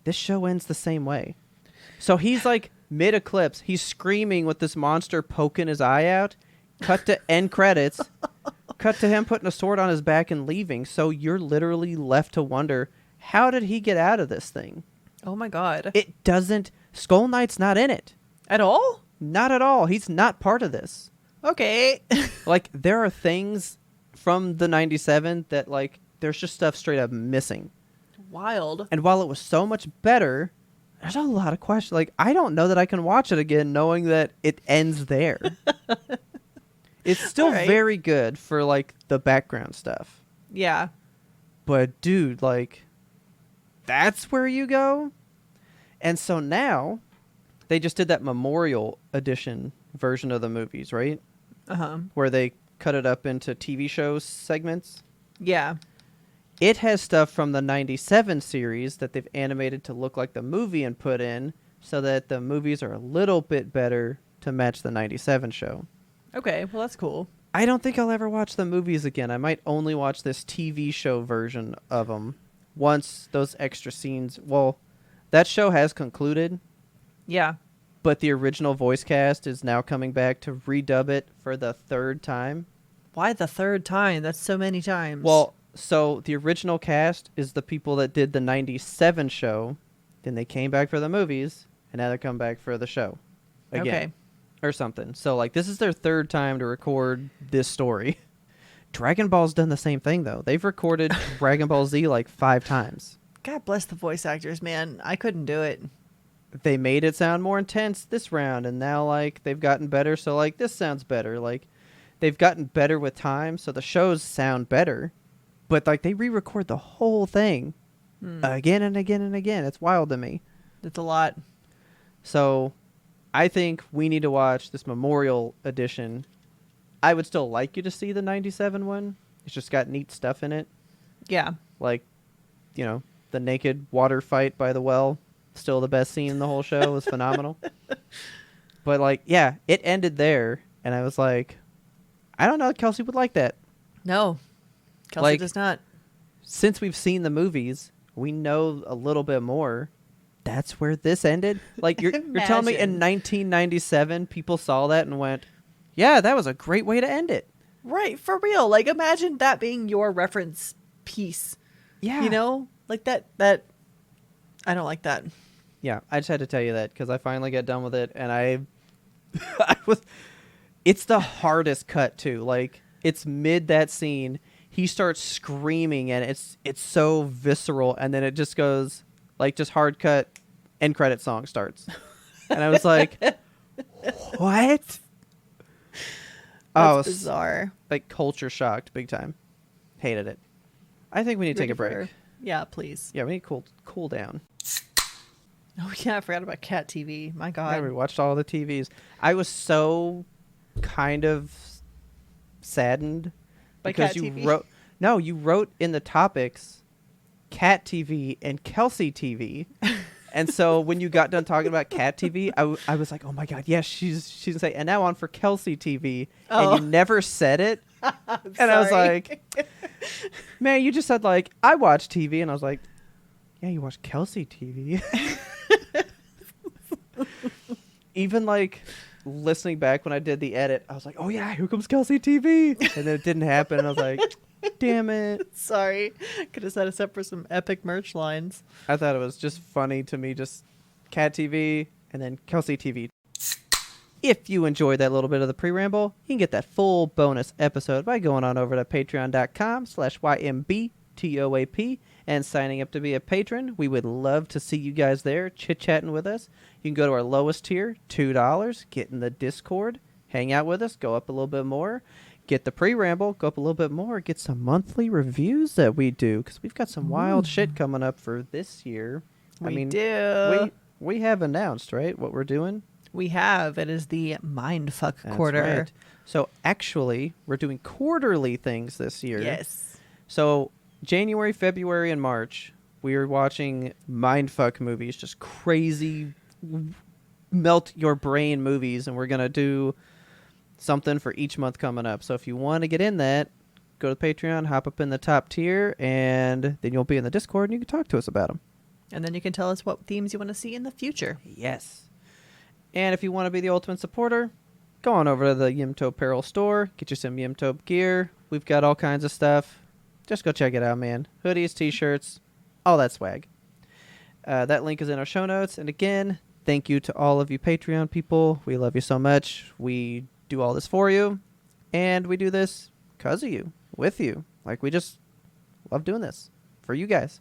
This show ends the same way. So he's like mid-eclipse. He's screaming with this monster poking his eye out. Cut to end credits. Cut to him putting a sword on his back and leaving. So you're literally left to wonder, how did he get out of this thing?
Oh my God.
It doesn't... Skull Knight's not in it.
At all?
Not at all. He's not part of this.
Okay.
Like, there are things from the 97 that, like, there's just stuff straight up missing.
Wild.
And while it was so much better, there's a lot of questions. Like, I don't know that I can watch it again knowing that it ends there. It's still very good for, like, the background stuff.
Yeah.
But, dude, like, that's where you go? And so now, they just did that Memorial Edition version of the movies, right?
Uh-huh.
Where they cut it up into TV show segments.
Yeah.
It has stuff from the 97 series that they've animated to look like the movie and put in so that the movies are a little bit better to match the 97 show.
Okay, well, that's cool.
I don't think I'll ever watch the movies again. I might only watch this TV show version of them once those extra scenes... Well, that show has concluded.
Yeah.
But the original voice cast is now coming back to redub it for the third time.
Why the third time? That's so many times.
Well, so the original cast is the people that did the 97 show. Then they came back for the movies, and now they're coming back for the show again.
Okay.
Or something. So, like, this is their third time to record this story. Dragon Ball's done the same thing, though. They've recorded Dragon Ball Z like 5 times.
God bless the voice actors, man. I couldn't do it.
They made it sound more intense this round, and now, like, they've gotten better, so, like, this sounds better. Like, they've gotten better with time, so the shows sound better. But, like, they re-record the whole thing again and again and again. It's wild to me.
It's a lot.
So, I think we need to watch this Memorial Edition. I would still like you to see the 97 one. It's just got neat stuff in it.
Yeah.
Like, you know, the naked water fight by the well. Still the best scene in the whole show. It was phenomenal. But, like, yeah, it ended there. And I was like, I don't know. Kelsey would like that.
No. Kelsey does not.
Since we've seen the movies, we know a little bit more. That's where this ended? Like, you're telling me in 1997, people saw that and went, yeah, that was a great way to end it.
Right, for real. Like, imagine that being your reference piece.
Yeah.
You know? Like, that I don't like that.
Yeah, I just had to tell you that because I finally got done with it, and I it's the hardest cut, too. Like, it's mid that scene. He starts screaming, and it's so visceral, and then it just goes, like, just hard cut, end credit song starts. And I was like, what?
That's bizarre.
Like, culture shocked big time. Hated it. I think we need to take a break.
Yeah, please.
Yeah, we need to cool down.
Oh, yeah, I forgot about Cat TV. My God.
Yeah, we watched all the TVs. I was so kind of saddened
by
because
Cat
you
TV?
you wrote in the topics Cat TV and Kelsey TV. And so when you got done talking about Cat TV, I was like, oh my God, yes, she's saying, and now on for Kelsey TV.
Oh.
And you never said it. And
sorry.
I was like, man, you just said, like, I watch TV. And I was like, yeah, you watch Kelsey TV. Even, like, listening back when I did the edit, I was like, oh yeah, here comes Kelsey TV. And then it didn't happen. And I was like, damn it.
Sorry. Could have set us up for some epic merch lines.
I thought it was just funny to me, just Cat TV and then Kelsey TV. If you enjoyed that little bit of the pre-ramble, you can get that full bonus episode by going on over to patreon.com/YMBTOAP and signing up to be a patron. We would love to see you guys there chit-chatting with us. You can go to our lowest tier, $2, get in the Discord, hang out with us, go up a little bit more. Get the pre-ramble, go up a little bit more, get some monthly reviews that we do, because we've got some wild shit coming up for this year.
We do.
We have announced, right, what we're doing?
We have. It is the Mindfuck Quarter.
Right. So actually, we're doing quarterly things this year.
Yes.
So January, February, and March, we are watching Mindfuck movies, just crazy, melt your brain movies, and we're going to do something for each month coming up. So if you want to get in that, go to Patreon, hop up in the top tier, and then you'll be in the Discord and you can talk to us about them.
And then you can tell us what themes you want to see in the future.
Yes. And if you want to be the ultimate supporter, go on over to the Yimto Apparel store, get you some Yimto gear. We've got all kinds of stuff. Just go check it out, man. Hoodies, t-shirts, all that swag. That link is in our show notes. And again, Thank you to all of you Patreon people. We love you so much. We do all this for you, and we do this because of you, with you. Like, we just love doing this for you guys.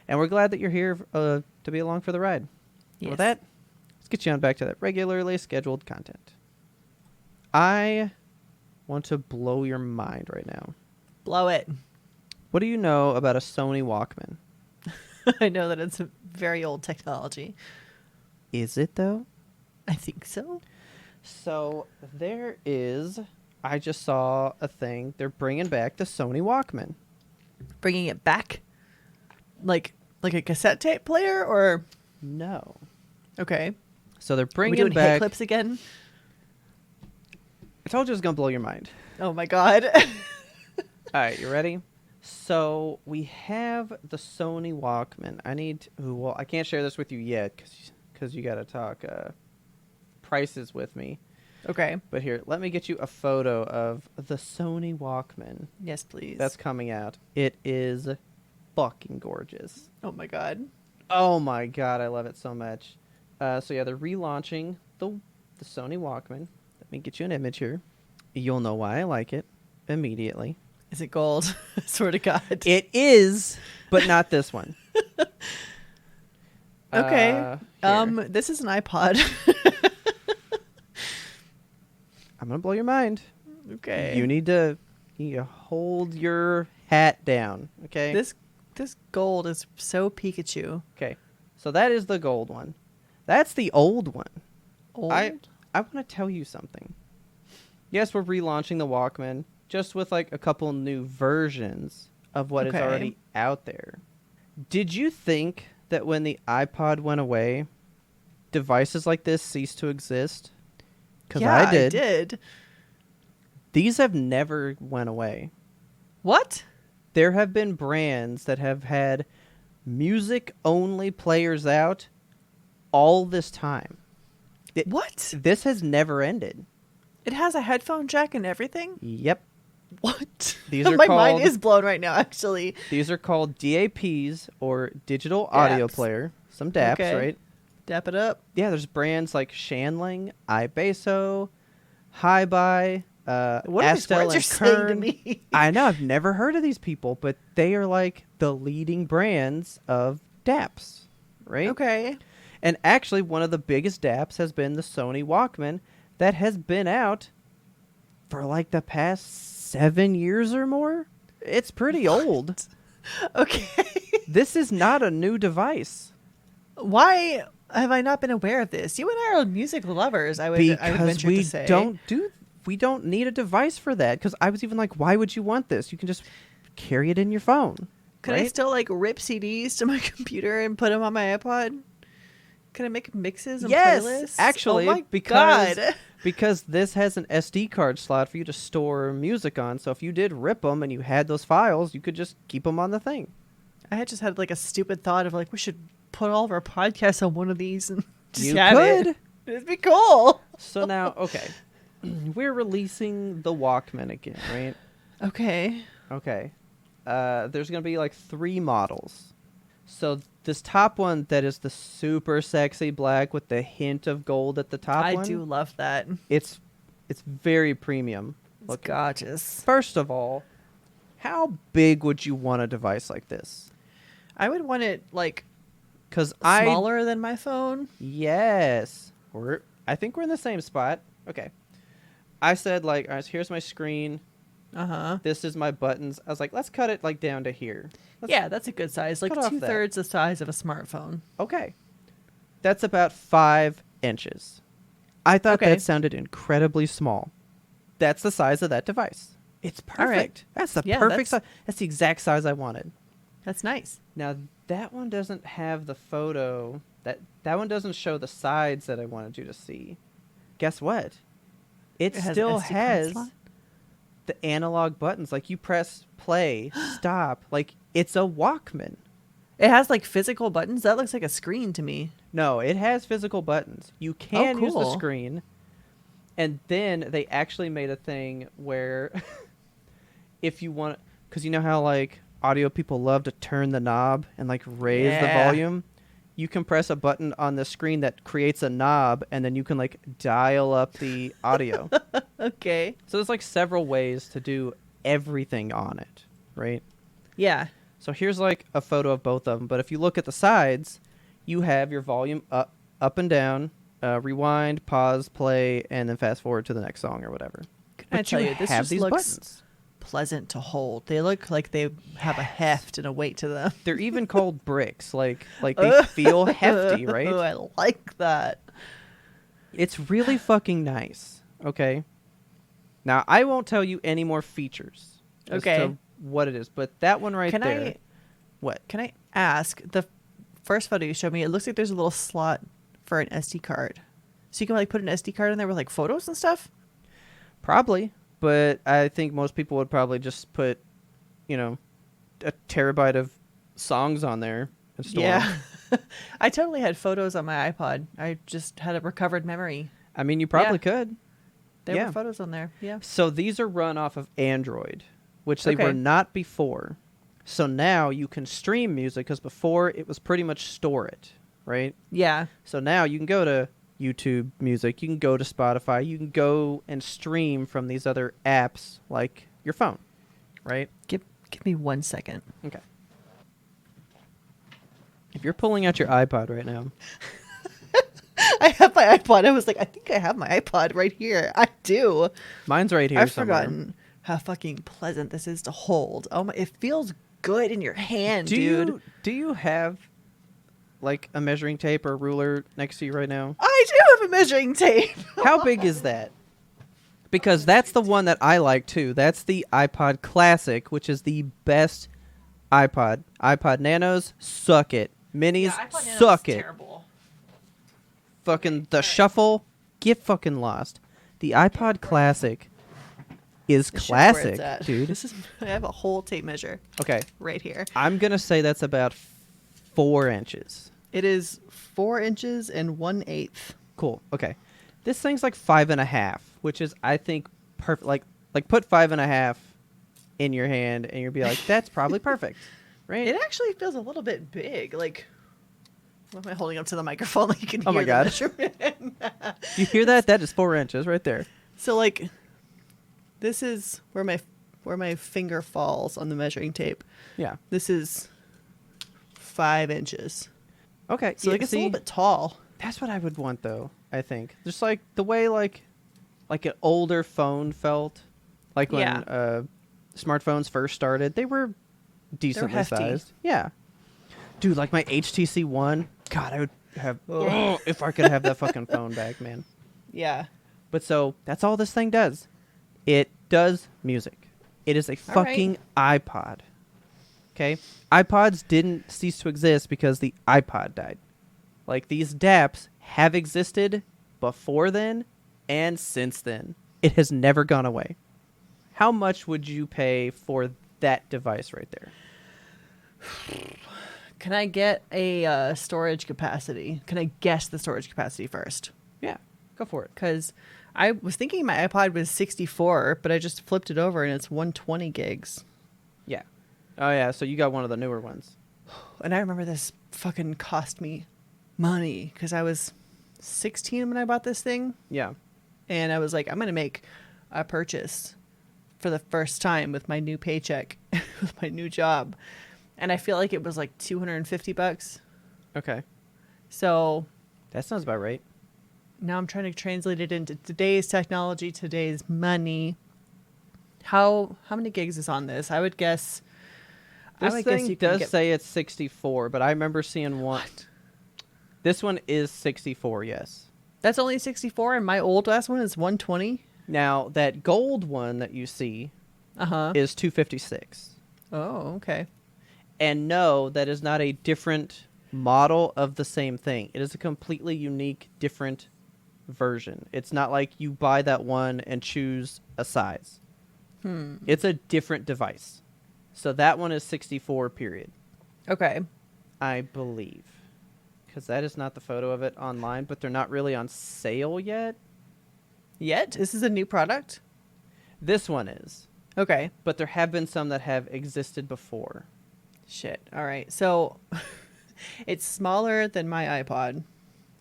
And we're glad that you're here to be along for the ride.
Yes.
With that, let's get you on back to that regularly scheduled content. I want to blow your mind right now.
Blow it.
What do you know about a Sony Walkman?
I know that it's a very old technology.
Is it, though?
I think so.
So there is... I just saw a thing. They're bringing back the Sony Walkman.
Bringing it back? Like a cassette tape player, or...
No.
Okay.
So they're bringing
Are we doing
back...
hit clips again?
I told you it was going to blow your mind.
Oh, my God.
All right, you ready? So we have the Sony Walkman. Well, I can't share this with you yet because you got to talk prices with me.
Okay.
But here, let me get you a photo of the Sony Walkman.
Yes, please.
That's coming out. It is fucking gorgeous.
Oh, my God.
Oh, my God. I love it so much. So, yeah, they're relaunching the Sony Walkman. Let me get you an image here. You'll know why I like it immediately.
Is it gold? I swear to God.
It is, but not this one.
Okay. This is an iPod.
I'm going to blow your mind.
Okay.
You need to hold your hat down, okay?
This gold is so Pikachu.
Okay. So that is the gold one. That's the old one.
Old?
I want to tell you something. Yes, we're relaunching the Walkman, just with like a couple new versions of what is already out there. Did you think that when the iPod went away, devices like this ceased to exist? Because
yeah,
I did.
I did.
These have never went away.
What?
There have been brands that have had music-only players out all this time.
What?
This has never ended.
It has a headphone jack and everything?
Yep.
What?
These are
My mind is blown right now, actually.
These are called DAPs, or digital audio
DAPs.
player. Some DAPs, right?
Dap it up.
Yeah, there's brands like Shanling, iBasso, Hi-Bi,
What are these
Astel
words you're
and
saying to
Kern.
me?
I know, I've never heard of these people, but they are like the leading brands of DAPs, right?
Okay.
And actually, one of the biggest DAPs has been the Sony Walkman that has been out for like the past 7 years or more. It's pretty old.
Okay.
This is not a new device.
Why have I not been aware of this? You and I are music lovers, I would venture to say.
We don't need a device for that. Because I was even like, why would you want this? You can just carry it in your phone.
Could
right?
I still like rip CDs to my computer and put them on my iPod? Can I make mixes and playlists?
Actually,
oh my God.
because this has an SD card slot for you to store music on. So if you did rip them and you had those files, you could just keep them on the thing.
I had just had like a stupid thought of like we should put all of our podcasts on one of these and just
You
have
could.
it. It'd be cool.
So now, okay, we're releasing the Walkman again, right?
Okay.
Okay. There's going to be like 3 models. So this top one that is the super sexy black with the hint of gold at the top
I
one.
do love that.
It's very premium.
It's gorgeous.
First of all, how big would you want a device like this?
I would want it like
Because
smaller than my phone.
Yes. I think we're in the same spot. Okay. I said like, all right, so here's my screen.
Uh-huh.
This is my buttons. I was like, let's cut it like down to here.
Yeah, that's a good size. Like
cut off that.
2/3 the size of a smartphone.
Okay. That's about 5 inches. I thought
Okay.
that sounded incredibly small. That's the size of that device. It's perfect.
All right.
That's the
Yeah,
perfect size. That's the exact size I wanted.
That's nice.
Now, that one doesn't have the photo. That one doesn't show the sides that I wanted you to see. Guess what? It
has an
still
SD card
has
slot?
the analog buttons. Like, you press play, stop. Like, it's a Walkman.
It has like physical buttons. That looks like a screen to me.
No, it has physical buttons. You can use the
cool.
screen. And then they actually made a thing where if you want, because you know how like audio people love to turn the knob and like raise the
Yeah.
volume. you can press a button on the screen that creates a knob, and then you can like dial up the audio.
Okay.
So there's like several ways to do everything on it, right?
Yeah.
So here's like a photo of both of them. But if you look at the sides, you have your volume up and down, rewind, pause, play, and then fast forward to the next song or whatever.
Can I tell you, this
have
just
these
looks
buttons.
pleasant to hold. They look like they have a heft and a weight to them.
They're even called bricks. Like they feel hefty, right?
Oh, I like that.
It's really fucking nice. Okay. Now I won't tell you any more features. As to what it is, but that one right there. What?
Can I ask? The first photo you showed me, it looks like there's a little slot for an SD card, so you can like put an SD card in there with like photos and stuff.
Probably, but I think most people would probably just put, a terabyte of songs on there and store them.
I totally had photos on my iPod. I just had a recovered memory.
I mean, you probably could.
There were photos on there. Yeah.
So these are run off of Android, which they were not before. So now you can stream music, because before it was pretty much store it, right?
Yeah.
So now you can go to YouTube Music, you can go to Spotify, you can go and stream from these other apps like your phone, right?
Give me 1 second.
Okay. If you're pulling out your iPod right now.
I have my iPod. I was like, I think I have my iPod right here. I do.
Mine's right here
I've
somewhere.
forgotten how fucking pleasant this is to hold. Oh my, it feels good in your hand, dude.
Do you have like a measuring tape or ruler next to you right now?
I do have a measuring tape.
How big is that? Because that's the one that I like too. That's the iPod Classic, which is the best iPod. iPod Nanos, suck it. Minis, suck it.
Terrible.
Fucking the Shuffle, get fucking lost. The iPod Classic is classic, dude.
I have a whole tape measure.
Okay.
Right here.
I'm going to say that's about 4 inches.
It is 4 inches and 1/8.
Cool. Okay. This thing's like 5.5, which is, I think, perfect. Like put 5.5 in your hand and you'll be like, that's probably perfect. Right?
It actually feels a little bit big. Like, what am I holding up to the microphone? Like you can hear
oh my God.
measurement.
You hear that? That is 4 inches right there.
So like, this is where my finger falls on the measuring tape.
Yeah.
This is 5 inches.
Okay.
So like it's a little bit tall.
That's what I would want though, I think. Just like the way like an older phone felt. Like when smartphones first started, they were decently sized. Yeah. Dude, like my HTC One, God, I would have if I could have that fucking phone back, man.
Yeah.
But so that's all this thing does. It does music. It is a fucking iPod. Okay? iPods didn't cease to exist because the iPod died. Like these DAPs have existed before then and since then. It has never gone away. How much would you pay for that device right there?
Can I get a storage capacity? Can I guess the storage capacity first?
Yeah, go for it.
Because I was thinking my iPod was 64, but I just flipped it over and it's 120 gigs.
Yeah. Oh, yeah, so you got one of the newer ones.
And I remember this fucking cost me money because I was 16 when I bought this thing.
Yeah.
And I was like, I'm going to make a purchase for the first time with my new paycheck, with my new job. And I feel like it was like $250.
Okay.
So
that sounds about right.
Now I'm trying to translate it into today's technology, today's money. How many gigs is on this? I would guess.
This thing does say it's 64, but I remember seeing one. What? This one is 64, yes.
That's only 64, and my old last one is 120.
Now that gold one that you see, is 256.
Oh, okay.
And no, that is not a different model of the same thing. It is a completely unique, different version. It's not like you buy that one and choose a size. It's a different device. So that one is 64, period.
Okay.
I believe. Because that is not the photo of it online, but they're not really on sale yet.
Yet? This is a new product?
This one is.
Okay.
But there have been some that have existed before.
Shit. All right. So It's smaller than my iPod,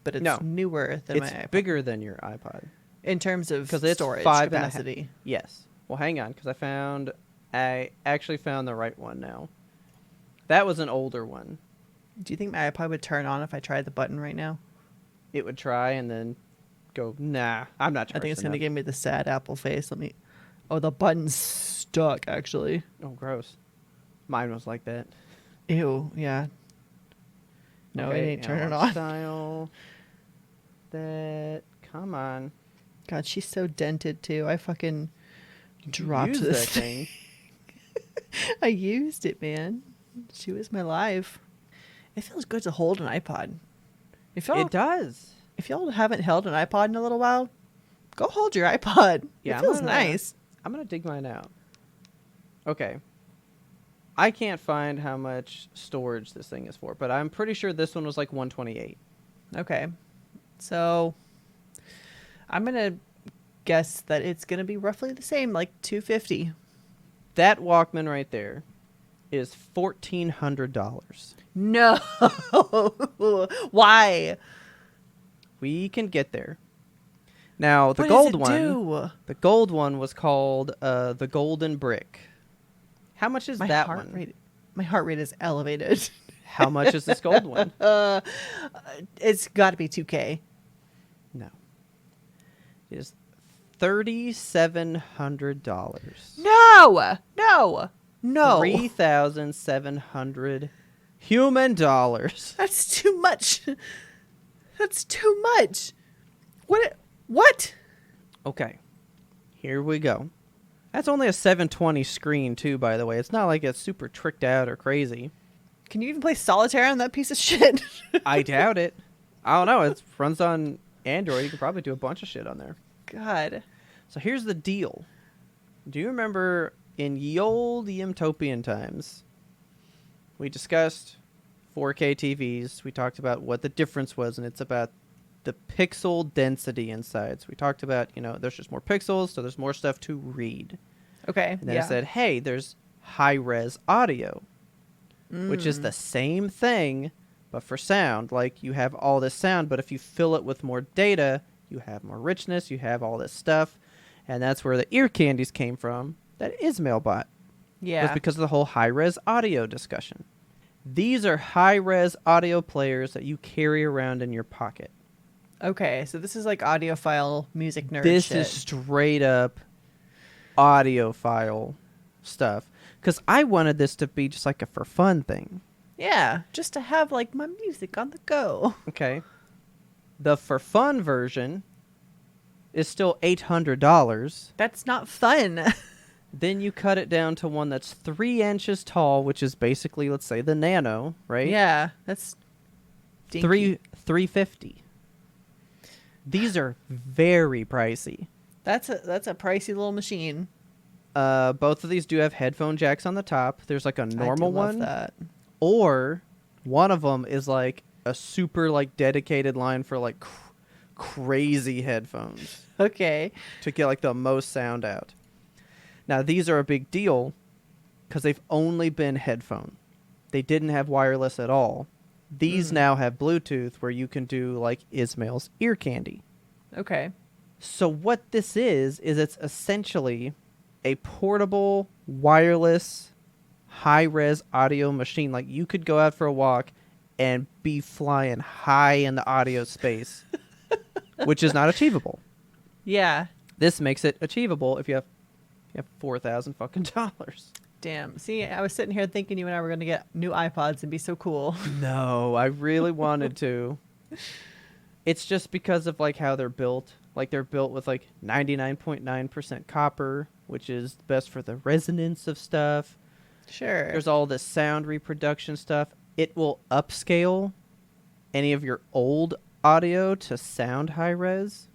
but it's newer than my iPod.
It's bigger than your iPod.
In terms of storage capacity.
Yes. Well, hang on, because I actually found the right one now. That was an older one.
Do you think my iPod would turn on if I tried the button right now?
It would try and then go, nah, I'm not charged.
I think it's going to give me the sad Apple face. Oh, the button's stuck, actually.
Oh, gross. Mine was like that.
Ew, yeah. No, okay, it ain't turning on.
Style. Come on.
God, she's so dented, too. I fucking dropped this thing. I used it, man. She was my life. It feels good to hold an iPod.
It does.
If y'all haven't held an iPod in a little while, go hold your iPod. Yeah, it feels nice.
I'm going to dig mine out. Okay. I can't find how much storage this thing is for, but I'm pretty sure this one was like 128.
Okay. So I'm going to guess that it's going to be roughly the same, like 250.
That Walkman right there is $1,400.
No. Why?
We can get there. Now, the gold one was called the Golden Brick. How much is that one?
My heart rate is elevated.
How much is this gold one?
It's got to be $2,000.
No. It is $3,700.
No.
3,700 human dollars.
That's too much. That's too much. What?
Okay. Here we go. That's only a 720 screen, too, by the way. It's not like it's super tricked out or crazy.
Can you even play solitaire on that piece of shit?
I doubt it. I don't know. It runs on Android. You could probably do a bunch of shit on there.
God.
So here's the deal. Do you remember in ye old Yimtopian times, we discussed 4K TVs. We talked about what the difference was, and it's about the pixel density inside. So we talked about, there's just more pixels, so there's more stuff to read.
Okay.
And then I said, hey, there's high-res audio, which is the same thing, but for sound. Like, you have all this sound, but if you fill it with more data, you have more richness, you have all this stuff. And that's where the ear candies came from that Ismail bought.
Yeah.
It was because of the whole high-res audio discussion. These are high-res audio players that you carry around in your pocket.
Okay, so this is like audiophile music nerd
This
shit.
is straight up audiophile stuff. Because I wanted this to be just like a for fun thing.
Yeah, just to have like my music on the go.
Okay. The for fun version is still $800.
That's not fun.
Then you cut it down to one that's 3 inches tall, which is basically, let's say, the Nano, right?
Yeah, that's
dinky. $350. These are very pricey.
That's a pricey little machine.
Both of these do have headphone jacks on the top. There's like a normal one.
That.
Or one of them is like a super like dedicated line for like crazy headphones.
Okay.
To get like the most sound out. Now these are a big deal because they've only been headphone. They didn't have wireless at all. These now have Bluetooth where you can do like Ismail's ear candy.
Okay.
So what this is it's essentially a portable, wireless, high-res audio machine. Like you could go out for a walk and be flying high in the audio space, which is not achievable.
Yeah.
This makes it achievable if you have $4,000 fucking dollars.
Damn. See, I was sitting here thinking you and I were going to get new iPods and be so cool.
No, I really wanted to. It's just because of like how they're built. Like they're built with like 99.9% copper, which is best for the resonance of stuff.
Sure.
There's all this sound reproduction stuff. It will upscale any of your old audio to sound high res.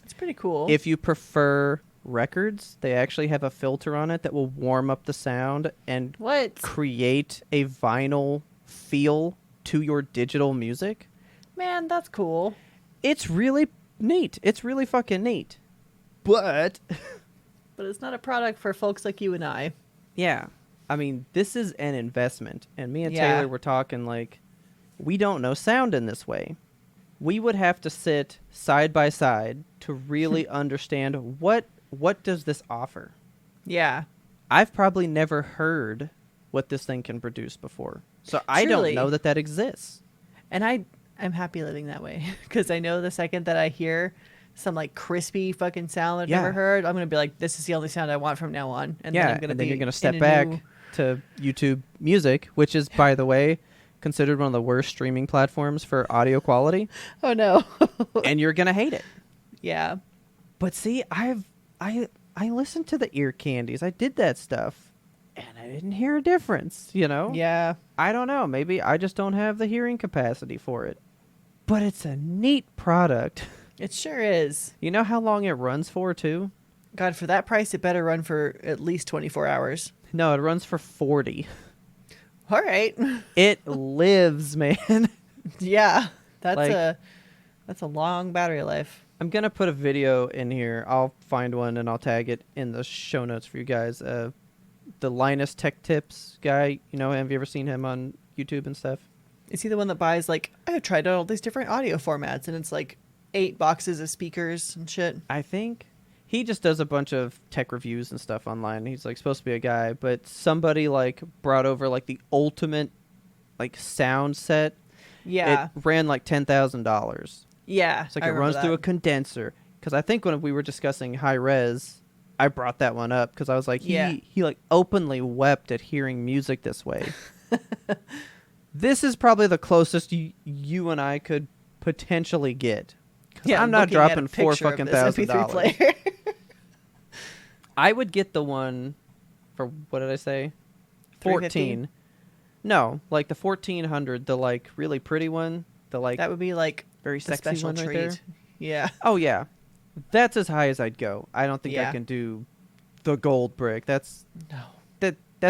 It's pretty cool.
If you prefer records, they actually have a filter on it that will warm up the sound and create a vinyl feel to your digital music.
Man, that's cool.
It's really neat. It's really fucking neat. But
it's not a product for folks like you and I.
Yeah. I mean, this is an investment. And me and Taylor were talking like, We don't know sound in this way. We would have to sit side by side to really understand what does this offer.
Yeah.
I've probably never heard what this thing can produce before. So I don't know that exists.
And I'm happy living that way because I know the second that I hear some like crispy fucking sound I've never heard, I'm going to be like, this is the only sound I want from now on. And then I'm going to
then you're going to step back to YouTube Music, which is, by the way, considered one of the worst streaming platforms for audio quality.
Oh no.
And you're going to hate it.
Yeah.
But see, I listened to the ear candies. I did that stuff and I didn't hear a difference, you know?
Yeah.
I don't know. Maybe I just don't have the hearing capacity for it. But it's a neat product.
It sure is.
You know how long it runs for, too?
God, for that price, it better run for at least 24 hours.
No, it runs for 40.
All right.
It lives, man.
Yeah. That's a long battery life.
I'm going to put a video in here. I'll find one and I'll tag it in the show notes for you guys. The Linus Tech Tips guy, you know, have you ever seen him on YouTube and stuff?
Is he the one that buys, like, I tried out all these different audio formats and it's like 8 boxes of speakers and shit?
I think he just does a bunch of tech reviews and stuff online. He's like supposed to be a guy, but somebody like brought over like the ultimate like sound set.
Yeah.
It ran like $10,000.
Yeah.
It's like it runs through a condenser. Because I think when we were discussing high res, I brought that one up because I was like, he like openly wept at hearing music this way. This is probably the closest you and I could potentially get. Yeah, I'm not dropping $4,000. I would get the one for, what did I say? 14. No, like the 1400, the like really pretty one. The like
that would be like
very sexy one
treat.
right there.
Yeah.
Oh yeah, that's as high as I'd go. I don't think I can do the gold brick. That's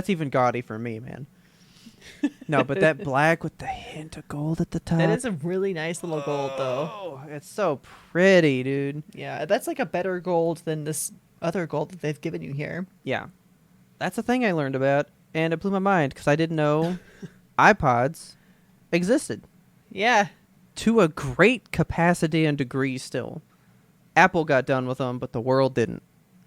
even gaudy for me, man. No, but that black with the hint of gold at the top.
That is a really nice little gold, though.
Oh, it's so pretty, dude.
Yeah, that's like a better gold than this other gold that they've given you here.
Yeah. That's a thing I learned about, and it blew my mind because I didn't know iPods existed.
Yeah.
To a great capacity and degree still. Apple got done with them, but the world didn't.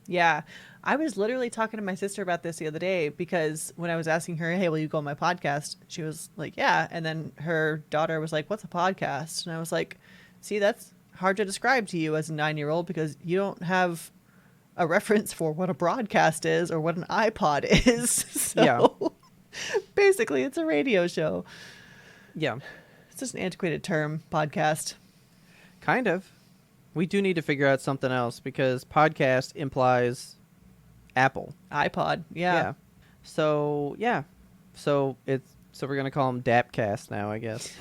Yeah. I was literally talking to my sister about this the other day because when I was asking her, hey, will you go on my podcast? She was like, yeah. And then her daughter was like, what's a podcast? And I was like, see, that's hard to describe to you as a 9-year-old because you don't have a reference for what a broadcast is or what an iPod is. So basically it's a radio show.
Yeah.
It's just an antiquated term, podcast.
Kind of. We do need to figure out something else because podcast implies Apple.
iPod, yeah.
So, yeah. So we're going to call them Dapcast now, I guess.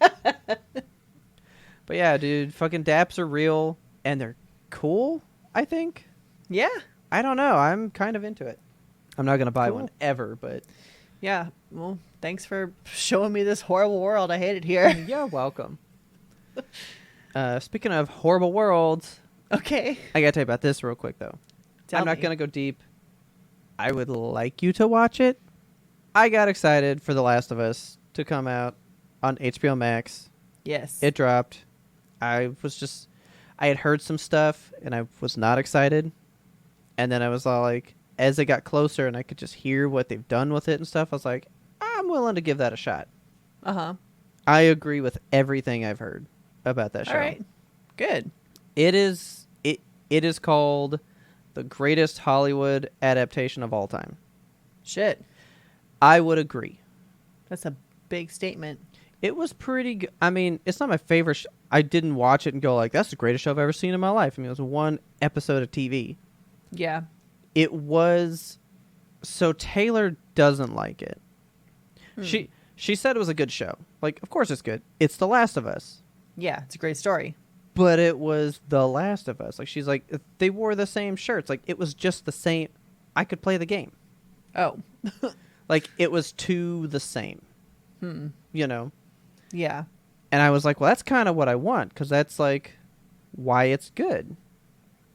But yeah, dude, fucking Daps are real and they're cool, I think.
Yeah.
I don't know. I'm kind of into it. I'm not going to buy one ever, but
yeah. Well, thanks for showing me this horrible world. I hate it here.
You're welcome. Speaking of horrible worlds.
Okay.
I got to tell you about this real quick, though. I'm not going to go deep. I would like you to watch it. I got excited for The Last of Us to come out on HBO Max.
Yes.
It dropped. I had heard some stuff, and I was not excited. And then I was all like, as it got closer and I could just hear what they've done with it and stuff, I was like, I'm willing to give that a shot.
Uh-huh.
I agree with everything I've heard about that show.
All right. Good.
It is called the greatest Hollywood adaptation of all time.
Shit.
I would agree.
That's a big statement.
It was pretty good. I mean, it's not my favorite. I didn't watch it and go like, that's the greatest show I've ever seen in my life. I mean, it was one episode of TV.
Yeah.
It was. So Taylor doesn't like it. She said it was a good show. Like, of course it's good. It's The Last of Us.
Yeah, it's a great story.
But it was The Last of Us. Like, she's like, they wore the same shirts. Like, it was just the same. I could play the game.
Oh.
Like, it was the same. You know?
Yeah.
And I was like, well, that's kind of what I want. Because that's, like, why it's good.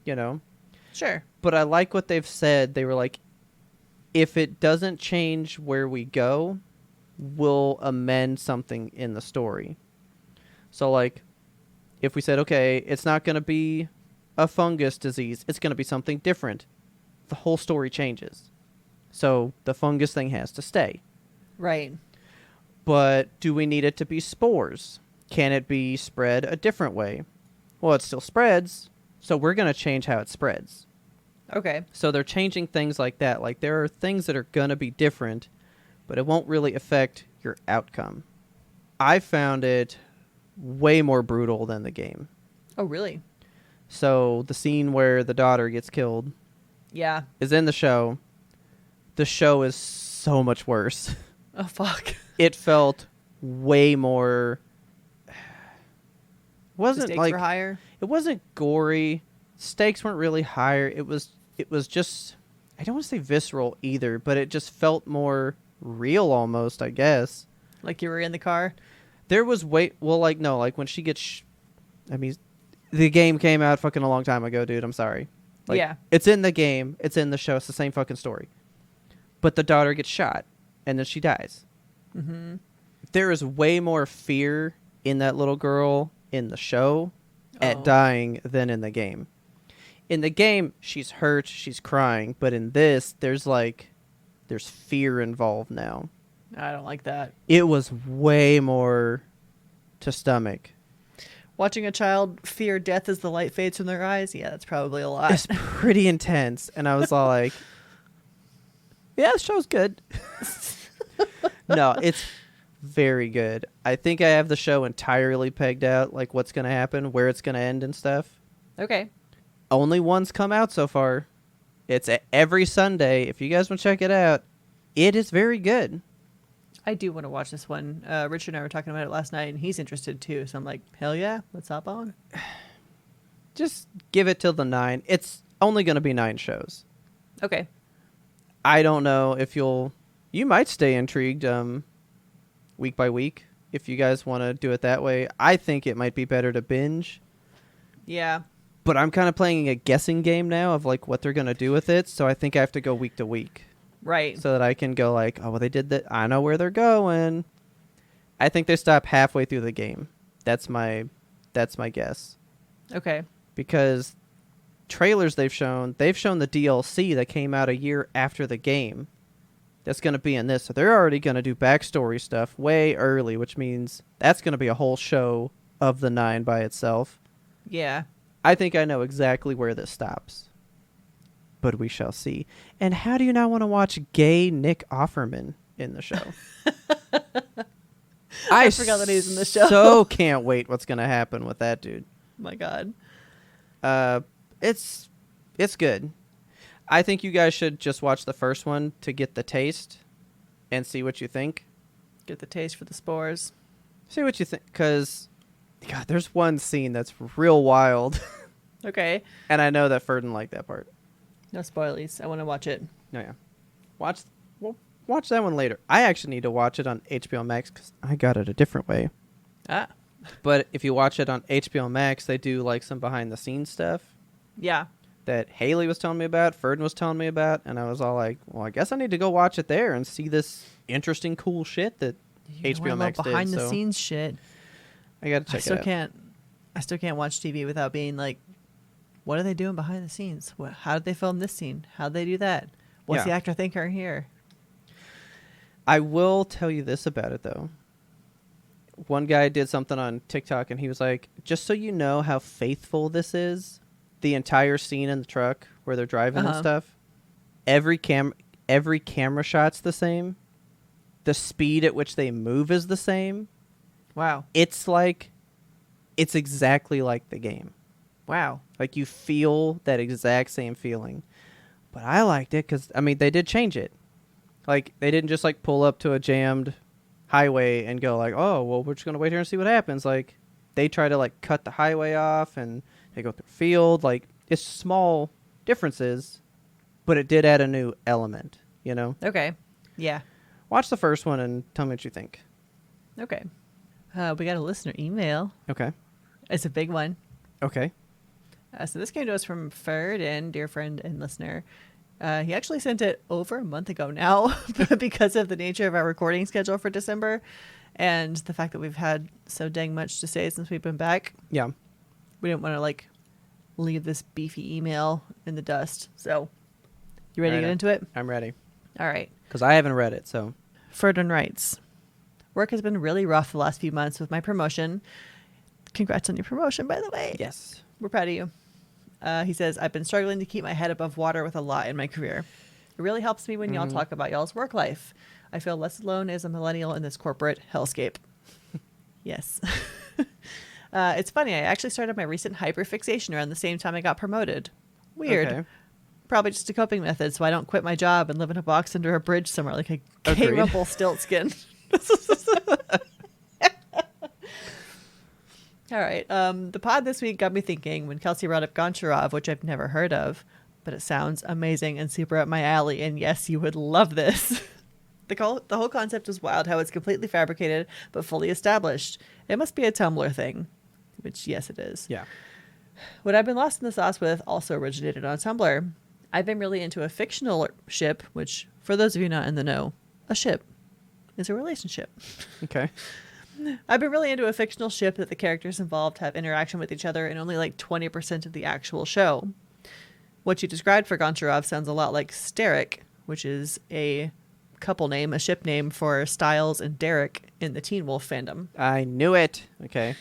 You know?
Sure.
But I like what they've said. They were like, if it doesn't change where we go, will amend something in the story. So, like, if we said, okay, it's not going to be a fungus disease, it's going to be something different, the whole story changes. So the fungus thing has to stay.
Right.
But do we need it to be spores? Can it be spread a different way? Well, it still spreads, so we're going to change how it spreads.
Okay.
So they're changing things like that. Like, there are things that are going to be different, but it won't really affect your outcome. I found it way more brutal than the game.
Oh, really?
So the scene where the daughter gets killed is in the show. The show is so much worse.
Oh, fuck.
It felt way more... wasn't
the stakes
like
were higher?
It wasn't gory. Stakes weren't really higher. It was just, I don't want to say visceral either, but it just felt more real almost, I guess.
Like you were in the car?
There was no, like when she gets I mean, the game came out fucking a long time ago, dude. I'm sorry. Like,
yeah.
It's in the game. It's in the show. It's the same fucking story. But the daughter gets shot, and then she dies.
Mm-hmm.
There is way more fear in that little girl in the show at dying than in the game. In the game, she's hurt, she's crying, but in this, there's fear involved now.
I don't like that.
It was way more to stomach.
Watching a child fear death as the light fades from their eyes, yeah, that's probably a lot.
It's pretty intense, and I was all like, yeah, the show's good. No, it's very good. I think I have the show entirely pegged out, like what's going to happen, where it's going to end and stuff.
Okay.
Only one's come out so far. It's every Sunday. If you guys want to check it out, it is very good.
I do want to watch this one. Richard and I were talking about it last night, and he's interested too. So I'm like, hell yeah, let's hop on.
Just give it till the 9. It's only going to be 9 shows.
Okay.
I don't know if you might stay intrigued week by week if you guys want to do it that way. I think it might be better to binge.
Yeah.
But I'm kind of playing a guessing game now of like what they're going to do with it. So I think I have to go week to week.
Right.
So that I can go like, oh, well, they did that. I know where they're going. I think they stop halfway through the game. That's my guess.
Okay.
Because trailers they've shown the DLC that came out a year after the game. That's going to be in this. So they're already going to do backstory stuff way early, which means that's going to be a whole show of the 9 by itself.
Yeah.
I think I know exactly where this stops. But we shall see. And how do you not want to watch gay Nick Offerman in the show?
I forgot that he's in the show.
So can't wait what's going to happen with that dude.
My God.
It's good. I think you guys should just watch the first one to get the taste and see what you think.
Get the taste for the spores.
See what you think, because God, there's one scene that's real wild.
Okay.
And I know that Ferd didn't like that part.
No spoilies. I want to watch it.
No, yeah. Watch that one later. I actually need to watch it on HBO Max because I got it a different way.
Ah.
But if you watch it on HBO Max, they do like some behind the scenes stuff.
Yeah.
That Haley was telling me about, Ferdin was telling me about, and I was all like, well, I guess I need to go watch it there and see this interesting, cool shit that HBO Max did.
Behind the scenes shit.
I gotta check it out.
I still can't watch TV without being like, what are they doing behind the scenes? How did they film this scene? How'd they do that? What's the actor think are here?
I will tell you this about it, though. One guy did something on TikTok, and he was like, just so you know how faithful this is, the entire scene in the truck where they're driving and stuff, every camera shot's the same. The speed at which they move is the same.
Wow.
It's exactly like the game.
Wow.
Like, you feel that exact same feeling. But I liked it because, I mean, they did change it. Like, they didn't just, like, pull up to a jammed highway and go, like, oh, well, we're just going to wait here and see what happens. Like, they try to, like, cut the highway off and they go through a field. Like, it's small differences, but it did add a new element, you know?
Okay. Yeah.
Watch the first one and tell me what you think.
Okay. We got a listener email.
Okay.
It's a big one.
Okay.
So this came to us from Ferd, and dear friend and listener. He actually sent it over a month ago now, but because of the nature of our recording schedule for December and the fact that we've had so dang much to say since we've been back.
Yeah.
We didn't want to leave this beefy email in the dust. So you ready to get into it?
I'm ready.
All right.
Because I haven't read it, so.
Ferdinand writes, work has been really rough the last few months with my promotion. Congrats on your promotion, by the way.
Yes.
We're proud of you. He says, I've been struggling to keep my head above water with a lot in my career. It really helps me when y'all talk about y'all's work life. I feel less alone as a millennial in this corporate hellscape. Yes. It's funny. I actually started my recent hyperfixation around the same time I got promoted. Weird. Okay. Probably just a coping method so I don't quit my job and live in a box under a bridge somewhere like a gay Rumpelstiltskin. All right. The pod this week got me thinking when Kelsey brought up Goncharov, which I've never heard of, but it sounds amazing and super up my alley. And yes, you would love this. The whole concept is wild, how it's completely fabricated but fully established. It must be a Tumblr thing, which yes, it is.
Yeah.
What I've been lost in the sauce with also originated on Tumblr. I've been really into a fictional ship, which for those of you not in the know, a ship is a relationship.
Okay.
I've been really into a fictional ship that the characters involved have interaction with each other in only 20% of the actual show. What you described for Goncharov sounds a lot like Steric, which is a couple name, a ship name for Styles and Derek in the Teen Wolf fandom.
I knew it. Okay.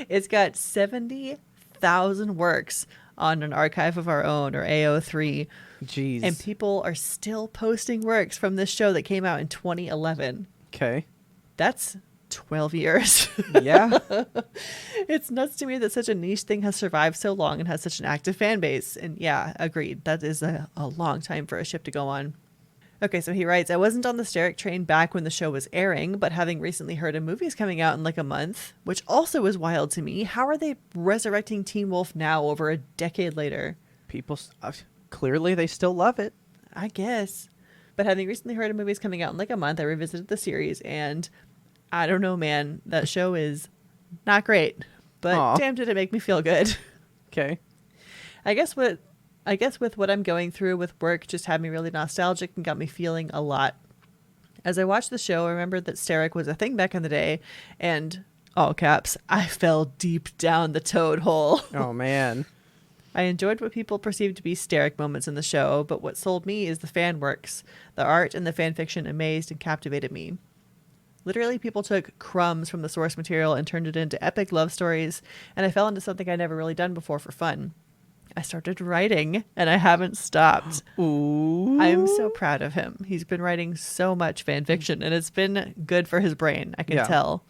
It's got 70,000 works on an archive of our own, or AO3.
Jeez.
And people are still posting works from this show that came out in 2011.
Okay.
That's 12 years.
Yeah.
It's nuts to me that such a niche thing has survived so long and has such an active fan base. And yeah, agreed. That is a long time for a ship to go on. Okay, so he writes, I wasn't on the Steric train back when the show was airing, but having recently heard a movie's coming out in a month, which also is wild to me. How are they resurrecting Teen Wolf now over a decade later?
People, clearly they still love it.
I guess. But having recently heard a movie's coming out in a month, I revisited the series, and I don't know, man. That show is not great, but damn, did it make me feel good.
Okay.
I guess with what I'm going through with work just had me really nostalgic and got me feeling a lot. As I watched the show, I remembered that Steric was a thing back in the day, and all caps, I fell deep down the toad hole.
Oh, man.
I enjoyed what people perceived to be Steric moments in the show, but what sold me is the fan works. The art and the fan fiction amazed and captivated me. Literally, people took crumbs from the source material and turned it into epic love stories, and I fell into something I'd never really done before for fun. I started writing, and I haven't stopped.
Ooh.
I'm so proud of him. He's been writing so much fan fiction, and it's been good for his brain, I can tell.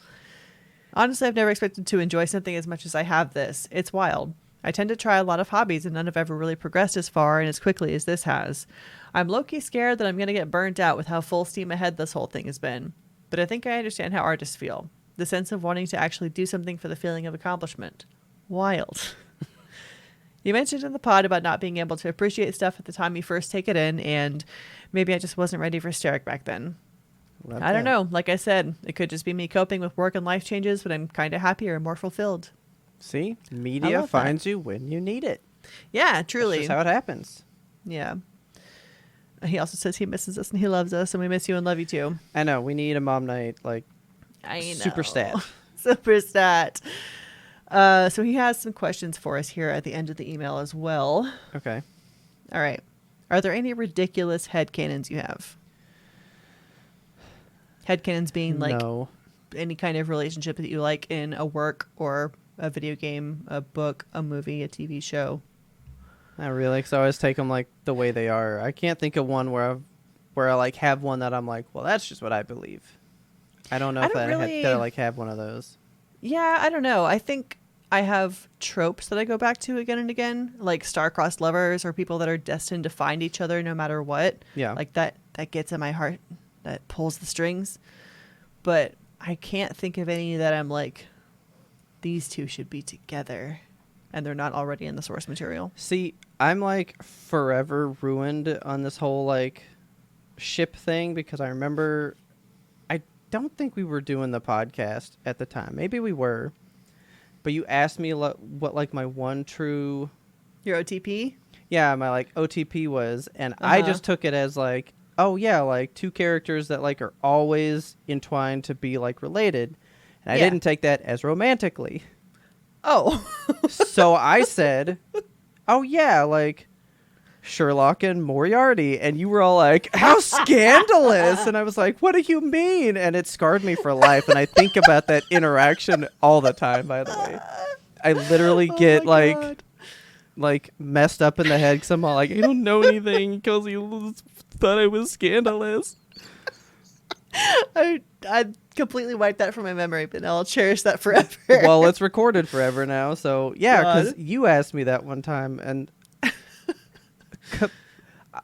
Honestly, I've never expected to enjoy something as much as I have this. It's wild. I tend to try a lot of hobbies, and none have ever really progressed as far and as quickly as this has. I'm low-key scared that I'm going to get burnt out with how full steam ahead this whole thing has been. But I think I understand how artists feel. The sense of wanting to actually do something for the feeling of accomplishment. Wild. You mentioned in the pod about not being able to appreciate stuff at the time you first take it in, and maybe I just wasn't ready for Steric back then. I don't know. Like I said, it could just be me coping with work and life changes, but I'm kind of happier and more fulfilled.
See? Media finds you when you need it.
Yeah, truly.
That's just how it happens.
Yeah. He also says he misses us and he loves us, and we miss you and love you too.
I know. We need a mom night,
I know.
super stat.
Super stat. So he has some questions for us here at the end of the email as well.
Okay.
All right. Are there any ridiculous headcanons you have? Headcanons being any kind of relationship that you like in a work or a video game, a book, a movie, a TV show.
Not really, because I always take them the way they are. I can't think of one where I have one that I'm well, that's just what I believe. I don't know if I have one of those. Yeah, I don't know. I think I have tropes that I go back to again and again, like star-crossed lovers or people that are destined to find each other no matter what. Yeah. That gets in my heart. That pulls the strings. But I can't think of any that I'm these two should be together and they're not already in the source material. See, I'm forever ruined on this whole ship thing because I remember I don't think we were doing the podcast at the time. Maybe we were. But you asked me what my one true... Your OTP? Yeah, my like OTP was, and I just took it as like, oh yeah, like two characters that like are always entwined to be like related. And I didn't take that as romantically.
Oh.
So I said, oh yeah, like Sherlock and Moriarty. And you were all like, how scandalous. And I was like, what do you mean? And it scarred me for life. And I think about that interaction all the time, by the way. I literally get like messed up in the head because I'm all like, I don't know anything because you thought I was scandalous.
I completely wiped that from my memory, but I'll cherish that forever.
Well, it's recorded forever now, so yeah, because you asked me that one time, and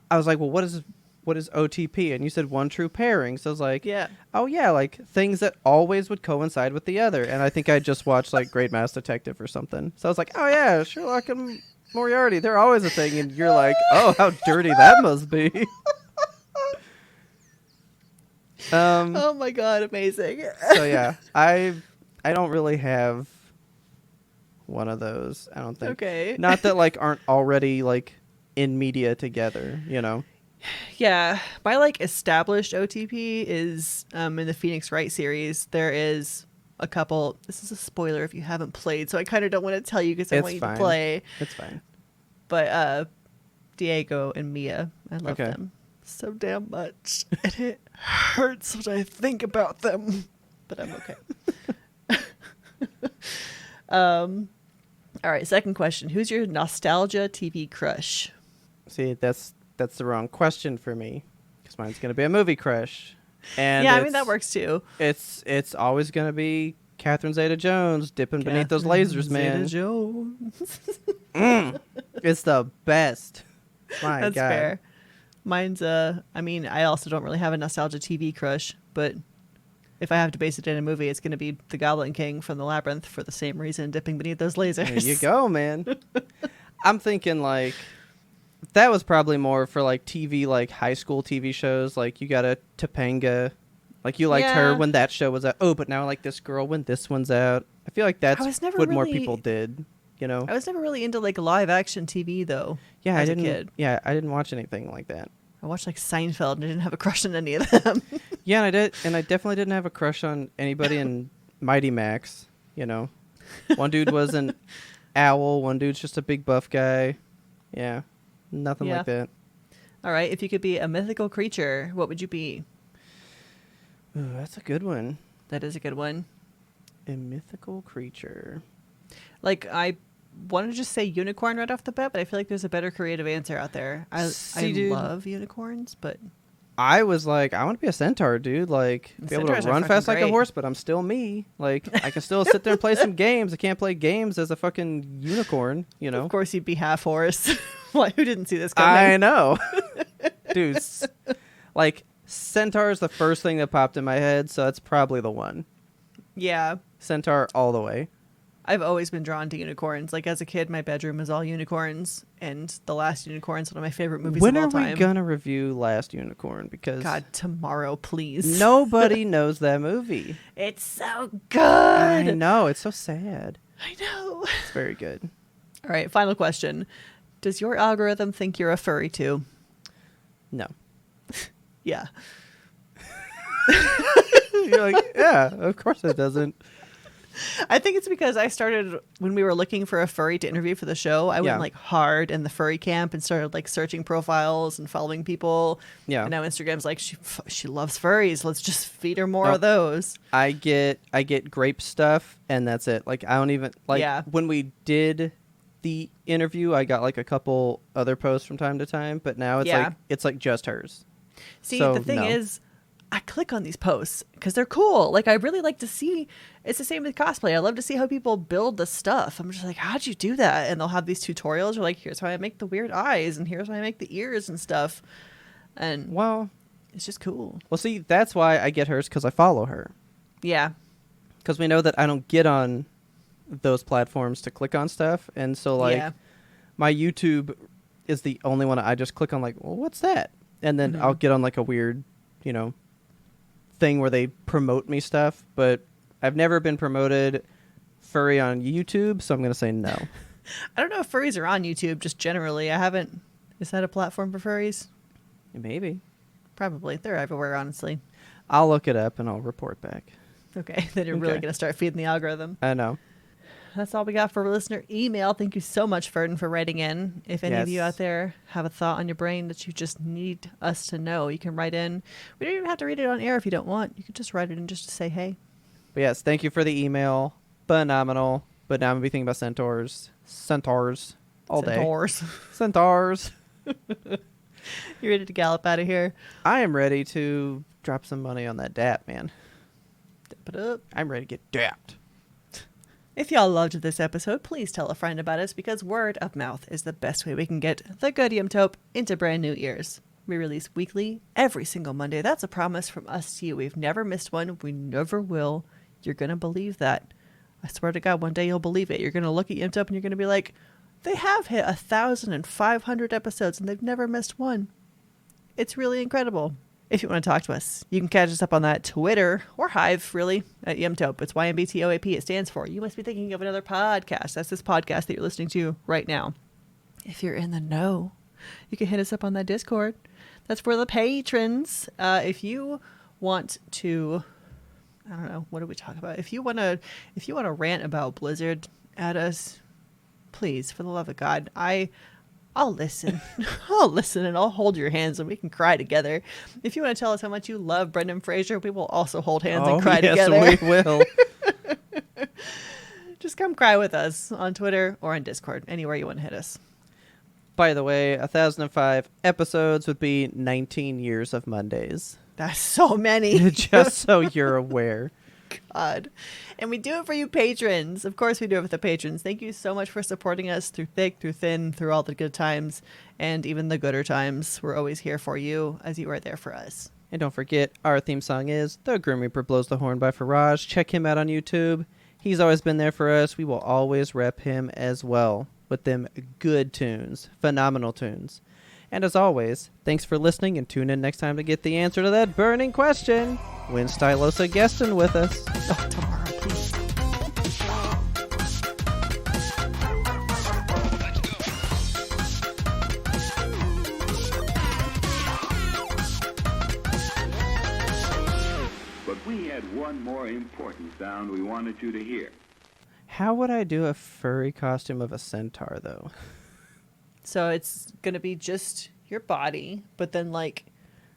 I was like, well, what is OTP? And you said one true pairing, so I was like, oh yeah, like things that always would coincide with the other. And I think I just watched like Great Mouse Detective or something, so I was like, oh yeah, Sherlock and Moriarty, they're always a thing. And you're like, oh, how dirty that must be.
Oh my god, amazing.
So yeah, I don't really have one of those, I don't think.
Okay.
Not that like aren't already like in media together, you know.
Yeah, my like established OTP is in the Phoenix Wright series. There is a couple. This is a spoiler if you haven't played, so I kind of don't want to tell you because I want you to play.
It's fine.
But Diego and Mia, I love them so damn much, and it hurts when I think about them, but I'm okay. All right, second question: who's your nostalgia TV crush?
See, that's the wrong question for me, because mine's gonna be a movie crush, and
yeah, I mean that works too.
It's always gonna be Catherine Zeta-Jones dipping beneath those lasers, man.
Zeta-Jones.
It's the best. My
That's
God.
fair. Mine's I mean, I also don't really have a nostalgia TV crush, but if I have to base it in a movie, it's going to be the Goblin King from the Labyrinth for the same reason, dipping beneath those lasers.
There you go, man. I'm thinking like that was probably more for like TV, like high school TV shows. Like you got a Topanga, like you liked her when that show was out. Oh, but now I like this girl when this one's out. I feel like that's what more people did. You know,
I was never really into like live action TV though.
Yeah,
as a kid.
Yeah, I didn't watch anything like that.
I watched like Seinfeld and I didn't have a crush on any of them.
Yeah, and I definitely didn't have a crush on anybody in Mighty Max. You know, one dude was an owl, one dude's just a big buff guy. Yeah, nothing like that.
All right, if you could be a mythical creature, what would you be?
Ooh, that's a good one.
That is a good one.
A mythical creature.
Like, I want to just say unicorn right off the bat, but I feel like there's a better creative answer out there. I love unicorns, but
I was like, I want to be a centaur, dude. Like, be able to run fast like a horse, but I'm still me. Like, I can still sit there and play some games. I can't play games as a fucking unicorn, you know?
Of course you'd be half horse. Who didn't see this coming?
I know. Dude, like, centaur is the first thing that popped in my head, so that's probably the one.
Yeah.
Centaur all the way.
I've always been drawn to unicorns. Like, as a kid, my bedroom was all unicorns, and The Last Unicorn's one of my favorite movies of all time.
When are we gonna review Last Unicorn? Because
God, tomorrow, please.
Nobody knows that movie.
It's so good.
I know. It's so sad.
I know.
It's very good.
All right, final question. Does your algorithm think you're a furry too?
No.
Yeah.
You're like, yeah, of course it doesn't.
I think it's because I started when we were looking for a furry to interview for the show. I went like hard in the furry camp and started like searching profiles and following people. Yeah. And now Instagram's like she loves furries. Let's just feed her more of those.
I get grape stuff and that's it. Like I don't even like when we did the interview, I got like a couple other posts from time to time, but now it's like just hers.
See, so, the thing is, I click on these posts because they're cool. Like, I really like to see, it's the same with cosplay. I love to see how people build the stuff. I'm just like, how'd you do that? And they'll have these tutorials where like, here's how I make the weird eyes and here's how I make the ears and stuff. And
well,
it's just cool.
Well, see, that's why I get hers because I follow her.
Yeah.
Because we know that I don't get on those platforms to click on stuff. And so like my YouTube is the only one I just click on like, well, what's that? And then I'll get on like a weird, you know, thing where they promote me stuff, but I've never been promoted furry on YouTube, so I'm gonna say no.
I don't know if furries are on YouTube, just generally. I haven't. Is that a platform for furries?
Maybe.
Probably. They're everywhere, honestly.
I'll look it up and I'll report back.
Okay. Then you're really going to start feeding the algorithm.
I know.
That's all we got for listener email. Thank you so much, Ferdin, for writing in. If any of you out there have a thought on your brain that you just need us to know, you can write in. We don't even have to read it on air if you don't want. You could just write it in just to say hey.
But yes, thank you for the email. Phenomenal. But now I'm going to be thinking about centaurs. Centaurs. All day. Centaurs.
You ready to gallop out of here?
I am ready to drop some money on that DAP, man.
Dap it up.
I'm ready to get dapped.
If y'all loved this episode, please tell a friend about us because word of mouth is the best way we can get the good Yumtope into brand new ears. We release weekly, every single Monday. That's a promise from us to you. We've never missed one. We never will. You're going to believe that. I swear to God, one day you'll believe it. You're going to look at Yumtope and you're going to be like, they have hit 1,500 episodes and they've never missed one. It's really incredible. If you want to talk to us, you can catch us up on that Twitter or Hive, really, at Yumtope. It's YMBTOAP. It stands for You Must Be Thinking of Another Podcast. That's this podcast that you're listening to right now. If you're in the know, you can hit us up on that Discord. That's for the patrons. If you want to, I don't know, what do we talk about? If you want to rant about Blizzard at us, please, for the love of God, I'll listen. I'll listen and I'll hold your hands and we can cry together. If you want to tell us how much you love Brendan Fraser, we will also hold hands and cry together.
Yes, we will.
Just come cry with us on Twitter or on Discord, anywhere you want to hit us.
By the way, 1,005 episodes would be 19 years of Mondays.
That's so many.
Just so you're aware.
God. And we do it for you patrons. Of course we do it for the patrons. Thank you so much for supporting us through thick, through thin, through all the good times, and even the gooder times. We're always here for you as you are there for us.
And don't forget, our theme song is The Grim Reaper Blows the Horn by Faraj. Check him out on YouTube. He's always been there for us. We will always rep him as well with them good tunes, phenomenal tunes. And as always, thanks for listening and tune in next time to get the answer to that burning question. When's Stylosa guesting with us?
Oh, tomorrow, please.
But we had one more important sound we wanted you to hear.
How would I do a furry costume of a centaur, though?
So it's going to be just your body, but then like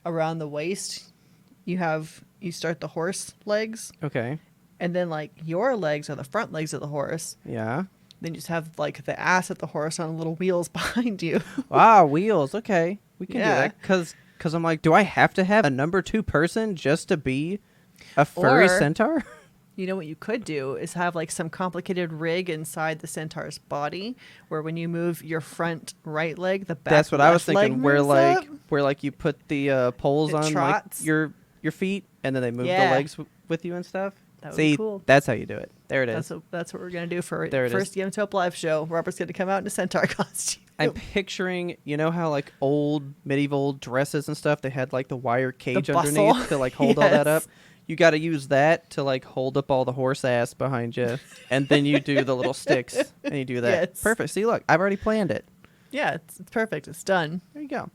around the waist, you start the horse legs.
Okay.
And then like your legs are the front legs of the horse.
Yeah.
Then you just have like the ass of the horse on little wheels behind you.
Wow, wheels. Okay. We can do that. Because I'm like, do I have to have a number 2 person just to be a furry centaur?
You know what you could do is have like some complicated rig inside the centaur's body where when you move your front right leg, the back
That's what I was thinking. Where
up.
you put the poles on like your feet and then they move the legs with you and stuff.
That would be cool.
That's how you do it. There it is.
That's what we're gonna do for first Yumtope live show. Robert's gonna come out in a centaur costume.
I'm picturing, you know how like old medieval dresses and stuff, they had like the wire cage underneath to like hold all that up. You got to use that to like hold up all the horse ass behind you, and then you do the little sticks, and you do that.
Yes.
Perfect. See, look, I've already planned it.
Yeah, it's perfect. It's done.
There you go.